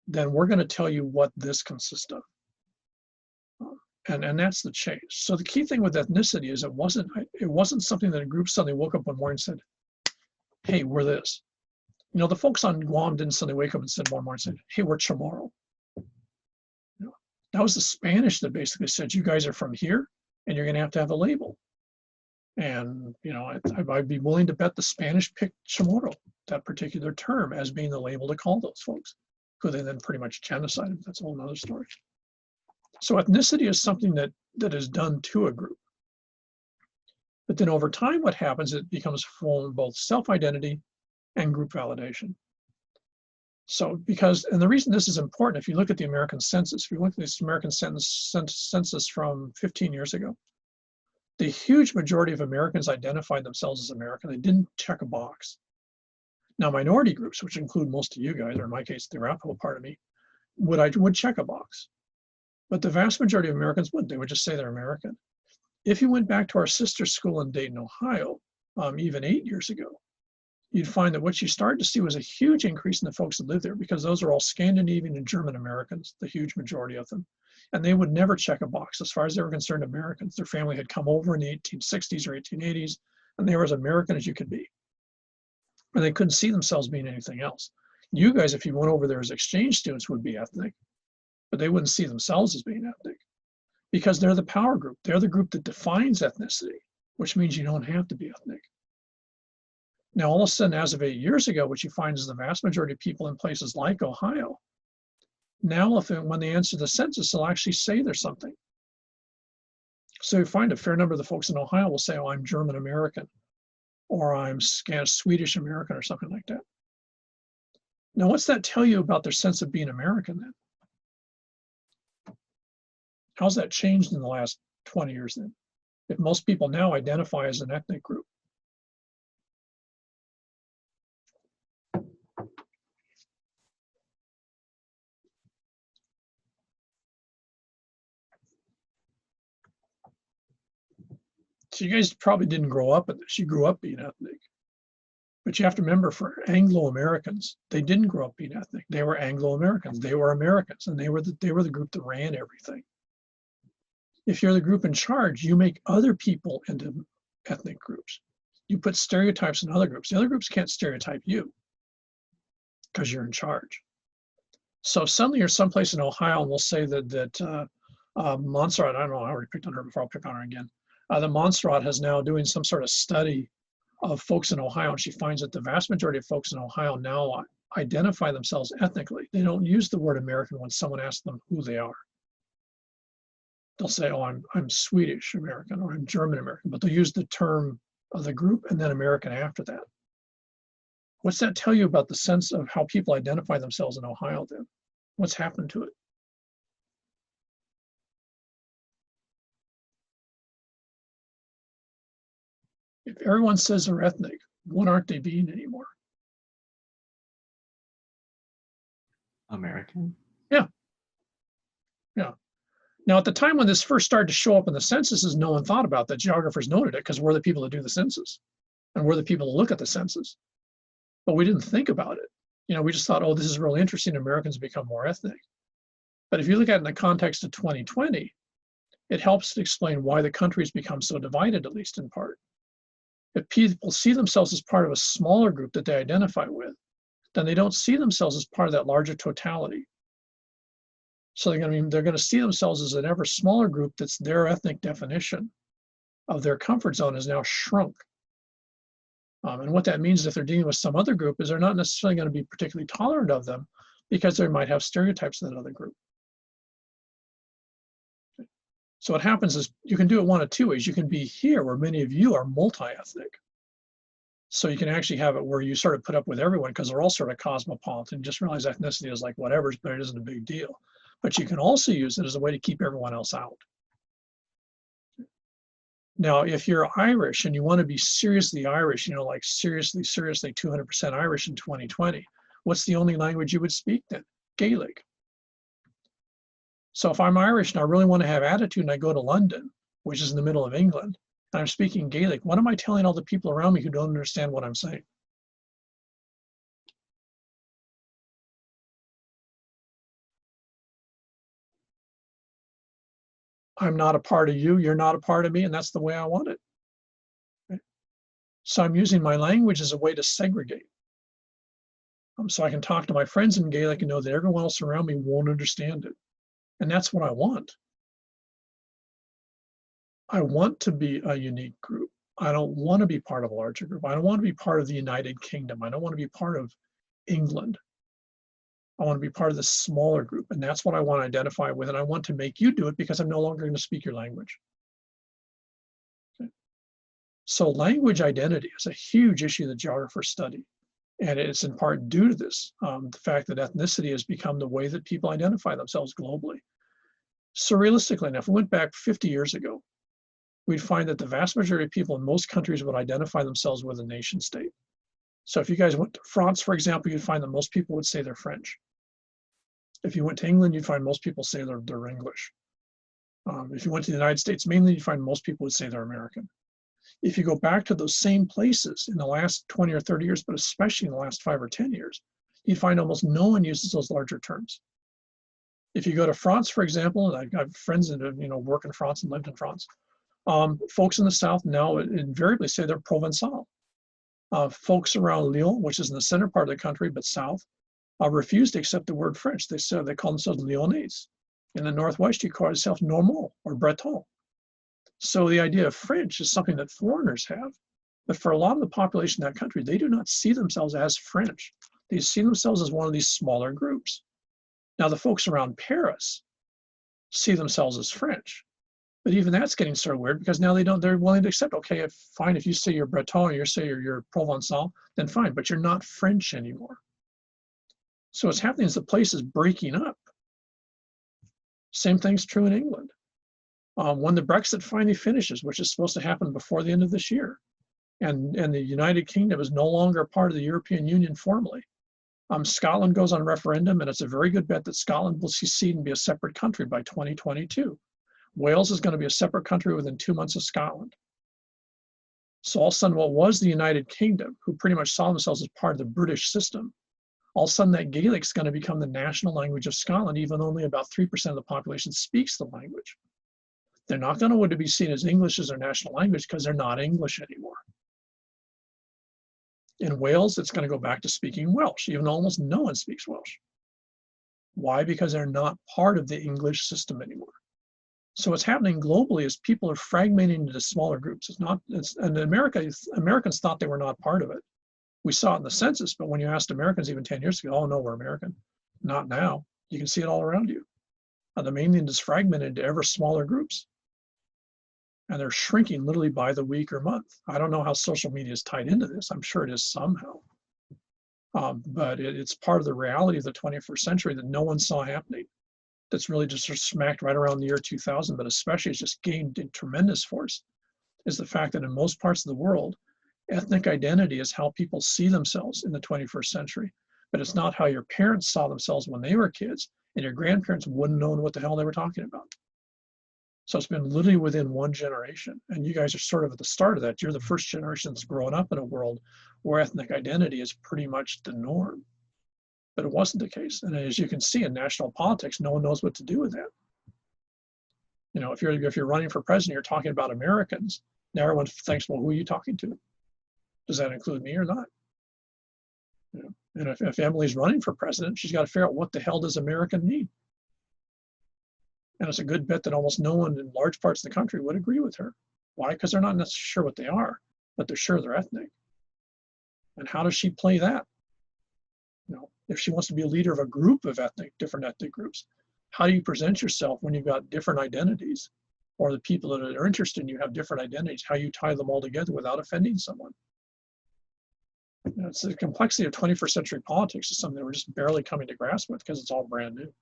Speaker 1: then we're going to tell you what this consists of. And that's the change. So the key thing with ethnicity is it wasn't something that a group suddenly woke up one morning and said, hey, we're this. The folks on Guam didn't suddenly wake up and said one morning and said, hey, we're Chamorro. That was the Spanish that basically said, you guys are from here and you're going to have a label. And I'd be willing to bet the Spanish picked Chamorro, that particular term, as being the label to call those folks, who they then pretty much genocided. That's a whole nother story. So ethnicity is something that is done to a group. But then over time, what happens, it becomes form both self-identity and group validation. So and the reason this is important, if you look at the American census, if you look at this American census from 15 years ago, the huge majority of Americans identified themselves as American. They didn't check a box. Now, minority groups, which include most of you guys, or in my case, the Arapaho part of me, would check a box. But the vast majority of Americans wouldn't. They would just say they're American. If you went back to our sister school in Dayton, Ohio, even 8 years ago, you'd find that what you started to see was a huge increase in the folks that lived there, because those are all Scandinavian and German Americans, the huge majority of them. And they would never check a box. As far as they were concerned, Americans. Their family had come over in the 1860s or 1880s, and they were as American as you could be. And they couldn't see themselves being anything else. You guys, if you went over there as exchange students, would be ethnic, but they wouldn't see themselves as being ethnic, because they're the power group. They're the group that defines ethnicity, which means you don't have to be ethnic. Now, all of a sudden, as of 8 years ago, what you find is the vast majority of people in places like Ohio, now when they answer the census, they'll actually say there's something. So you find a fair number of the folks in Ohio will say, oh, I'm German American, or I'm Swedish American, or something like that. Now, what's that tell you about their sense of being American then? How's that changed in the last 20 years then? If most people now identify as an ethnic group. So you guys probably didn't grow up in this. You grew up being ethnic. But you have to remember, for Anglo-Americans, they didn't grow up being ethnic. They were Anglo-Americans. They were Americans, and they were the group that ran everything. If you're the group in charge, you make other people into ethnic groups. You put stereotypes in other groups. The other groups can't stereotype you because you're in charge. So suddenly you're someplace in Ohio, and we'll say that Montserrat, I don't know, I already picked on her before, I'll pick on her again. The Montserrat has now doing some sort of study of folks in Ohio, and she finds that the vast majority of folks in Ohio now identify themselves ethnically. They don't use the word American when someone asks them who they are. They'll say, oh, I'm Swedish American, or I'm German American, but they'll use the term of the group and then American after that. What's that tell you about the sense of how people identify themselves in Ohio then? What's happened to it? If everyone says they're ethnic, what aren't they being anymore?
Speaker 3: American.
Speaker 1: Yeah. Yeah. Now, at the time when this first started to show up in the censuses, no one thought about that. Geographers noted it because we're the people that do the census, and we're the people that look at the census. But we didn't think about it. You know, we just thought, oh, this is really interesting. Americans become more ethnic. But if you look at it in the context of 2020, it helps to explain why the country has become so divided, at least in part. If people see themselves as part of a smaller group that they identify with, then they don't see themselves as part of that larger totality. So they're going to see themselves as an ever smaller group that's their ethnic definition of their comfort zone is now shrunk. And what that means if they're dealing with some other group is they're not necessarily going to be particularly tolerant of them because they might have stereotypes in that other group. So what happens is you can do it one of two ways. You can be here where many of you are multi-ethnic. So you can actually have it where you sort of put up with everyone because they're all sort of cosmopolitan. Just realize ethnicity is like whatever, but it isn't a big deal. But you can also use it as a way to keep everyone else out. Now, if you're Irish and you want to be seriously Irish, you know, like seriously 200% Irish in 2020, what's the only language you would speak then? Gaelic. So if I'm Irish and I really want to have attitude and I go to London, which is in the middle of England, and I'm speaking Gaelic, what am I telling all the people around me who don't understand what I'm saying? I'm not a part of you, you're not a part of me, and that's the way I want it. Okay? So I'm using my language as a way to segregate. So I can talk to my friends in Gaelic and know that everyone else around me won't understand it. And that's what I want. I want to be a unique group. I don't want to be part of a larger group. I don't want to be part of the United Kingdom. I don't want to be part of England. I want to be part of this smaller group. And that's what I want to identify with. And I want to make you do it because I'm no longer going to speak your language. Okay. So language identity is a huge issue that geographers study. And it's in part due to this, the fact that ethnicity has become the way that people identify themselves globally. So realistically, now, if we went back 50 years ago, we'd find that the vast majority of people in most countries would identify themselves with a nation state. So if you guys went to France, for example, you'd find that most people would say they're French. If you went to England, you'd find most people say they're English. If you went to the United States mainly, you'd find most people would say they're American. If you go back to those same places in the last 20 or 30 years, but especially in the last 5 or 10 years, you'd find almost no one uses those larger terms. If you go to France, for example, and I have friends that work in France and lived in France, folks in the South now invariably say they're Provençal. Folks around Lyon, which is in the center part of the country, but south, refuse to accept the word French. They call themselves Lyonnais. In the Northwest, you call yourself Normand or Breton. So the idea of French is something that foreigners have. But for a lot of the population in that country, they do not see themselves as French. They see themselves as one of these smaller groups. Now, the folks around Paris see themselves as French. But even that's getting sort of weird because now they're willing to accept, okay, fine, if you say you're Breton or you say you're Provençal, then fine, but you're not French anymore. So what's happening is the place is breaking up. Same thing's true in England. When the Brexit finally finishes, which is supposed to happen before the end of this year, and the United Kingdom is no longer part of the European Union formally, Scotland goes on referendum, and it's a very good bet that Scotland will secede and be a separate country by 2022. Wales is going to be a separate country within 2 months of Scotland. So all of a sudden, what was the United Kingdom, who pretty much saw themselves as part of the British system, all of a sudden that Gaelic's going to become the national language of Scotland, even though only about 3% of the population speaks the language. They're not going to be seen as English as their national language because they're not English anymore. In Wales, it's going to go back to speaking Welsh, even though almost no one speaks Welsh. Why? Because they're not part of the English system anymore. So what's happening globally is people are fragmenting into smaller groups. And Americans thought they were not part of it. We saw it in the census, but when you asked Americans even 10 years ago, oh no, we're American. Not now. You can see it all around you. The mainland is fragmented into ever smaller groups. And they're shrinking literally by the week or month. I don't know how social media is tied into this. I'm sure it is somehow. But it's part of the reality of the 21st century that no one saw happening. That's really just sort of smacked right around the year 2000, but especially it's just gained in tremendous force, is the fact that in most parts of the world, ethnic identity is how people see themselves in the 21st century. But it's not how your parents saw themselves when they were kids, and your grandparents wouldn't know what the hell they were talking about. So it's been literally within one generation. And you guys are sort of at the start of that. You're the first generation that's grown up in a world where ethnic identity is pretty much the norm. But it wasn't the case. And as you can see in national politics, no one knows what to do with that. You know, if you're running for president, you're talking about Americans. Now everyone thinks, well, who are you talking to? Does that include me or not? You know, and if Emily's running for president, she's got to figure out what the hell does American mean? And it's a good bet that almost no one in large parts of the country would agree with her. Why? Because they're not necessarily sure what they are, but they're sure they're ethnic. And how does she play that? You know, if she wants to be a leader of a group of different ethnic groups, how do you present yourself when you've got different identities, or the people that are interested in you have different identities? How you tie them all together without offending someone? You know, it's the complexity of 21st century politics is something that we're just barely coming to grasp with because it's all brand new.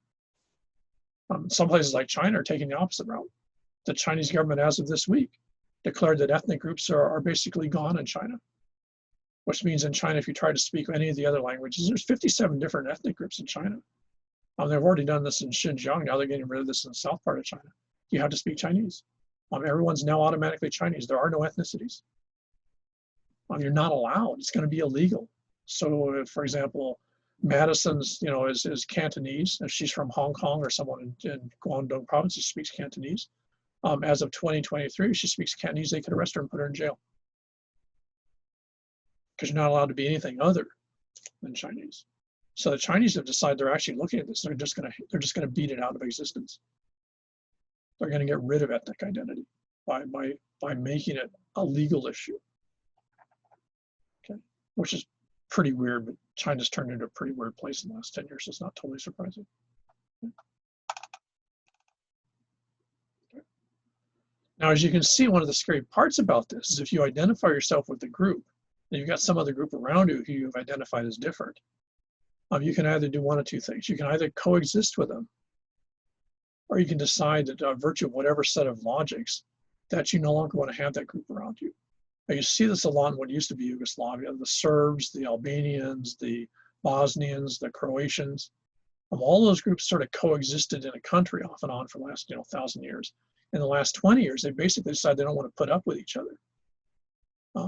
Speaker 1: Some places like China are taking the opposite route. The Chinese government, as of this week, declared that ethnic groups are basically gone in China, which means in China, if you try to speak any of the other languages, there's 57 different ethnic groups in China. They've already done this in Xinjiang. Now they're getting rid of this in the south part of China. You have to speak Chinese. Everyone's now automatically Chinese. There are no ethnicities. You're not allowed. It's going to be illegal. So, if, for example, Madison's, you know, is Cantonese. If she's from Hong Kong or someone in Guangdong province who speaks Cantonese, as of 2023, if she speaks Cantonese, they could arrest her and put her in jail because you're not allowed to be anything other than Chinese. So the Chinese have decided they're actually looking at this. They're just going to beat it out of existence. They're going to get rid of ethnic identity by making it a legal issue. Okay, which is pretty weird, but China's turned into a pretty weird place in the last 10 years, so it's not totally surprising. Okay. Now, as you can see, one of the scary parts about this is if you identify yourself with the group, and you've got some other group around you who you've identified as different, you can either do one of two things. You can either coexist with them, or you can decide that by virtue of whatever set of logics that you no longer want to have that group around you. Now, you see this a lot in what used to be Yugoslavia, the Serbs, the Albanians, the Bosnians, the Croatians. All those groups sort of coexisted in a country off and on for the last 1,000 years. In the last 20 years, they basically decided they don't want to put up with each other.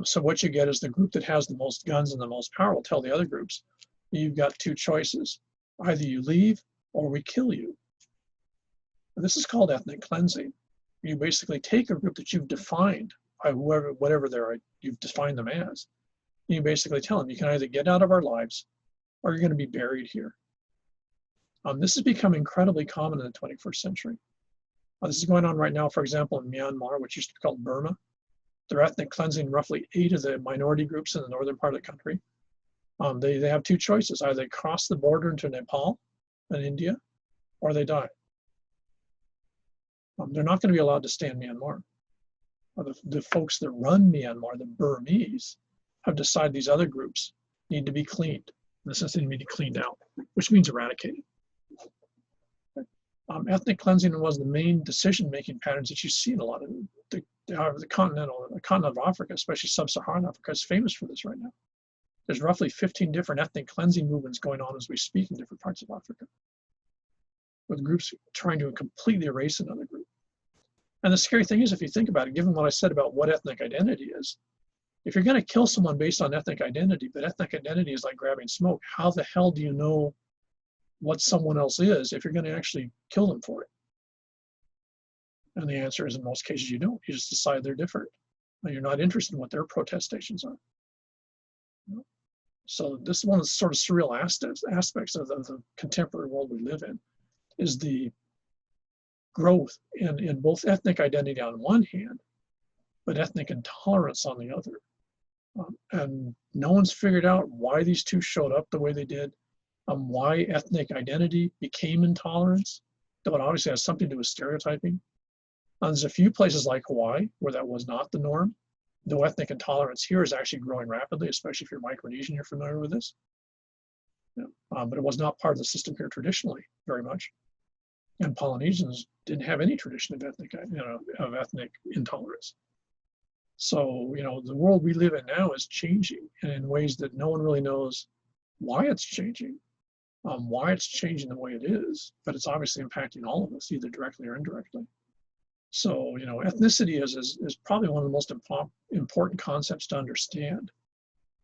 Speaker 1: So what you get is the group that has the most guns and the most power will tell the other groups, you've got two choices. Either you leave or we kill you. And this is called ethnic cleansing. You basically take a group that you've defined by whatever you've defined them as. You basically tell them you can either get out of our lives or you're going to be buried here. This has become incredibly common in the 21st century. This is going on right now, for example, in Myanmar, which used to be called Burma. They're ethnic cleansing roughly 8 of the minority groups in the northern part of the country. They have two choices. Either they cross the border into Nepal and India, or they die. They're not going to be allowed to stay in Myanmar. The folks that run Myanmar, the Burmese, have decided these other groups need to be cleaned. In the sense they need to be cleaned out, which means eradicated. Ethnic cleansing was the main decision-making patterns that you see in a lot of the continent of Africa, especially sub-Saharan Africa, is famous for this right now. There's roughly 15 different ethnic cleansing movements going on as we speak in different parts of Africa, with groups trying to completely erase another group. And the scary thing is, if you think about it, given what I said about what ethnic identity is, if you're going to kill someone based on ethnic identity, but ethnic identity is like grabbing smoke, how the hell do you know what someone else is if you're going to actually kill them for it? And the answer is, in most cases, you don't. You just decide they're different. And you're not interested in what their protestations are. So this is one of the sort of surreal aspects of the contemporary world we live in, is the growth in both ethnic identity on one hand, but ethnic intolerance on the other. And no one's figured out why these two showed up the way they did, why ethnic identity became intolerance, but obviously has something to do with stereotyping. There's a few places like Hawaii where that was not the norm, though ethnic intolerance here is actually growing rapidly, especially if you're Micronesian, you're familiar with this. Yeah. But it was not part of the system here traditionally very much. And Polynesians didn't have any tradition of ethnic intolerance. So, the world we live in now is changing, and in ways that no one really knows why it's changing, why it's changing the way it is, but it's obviously impacting all of us, either directly or indirectly. So, ethnicity is probably one of the most important concepts to understand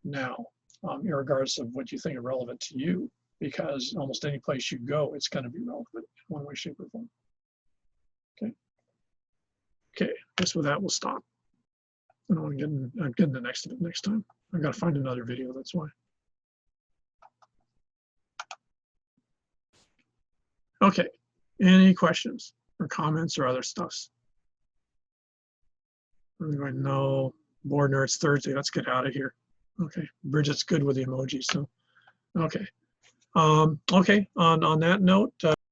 Speaker 1: now, regardless of what you think are relevant to you, because almost any place you go, it's going to be relevant in one way, shape, or form. Okay. Okay, I guess with that, we'll stop. I don't want to get into the next time. I've got to find another video, that's why. Okay, any questions or comments or other stuffs? I'm going, no, bored nerds Thursday, let's get out of here. Okay, Bridget's good with the emojis, so, okay. Okay, on that note,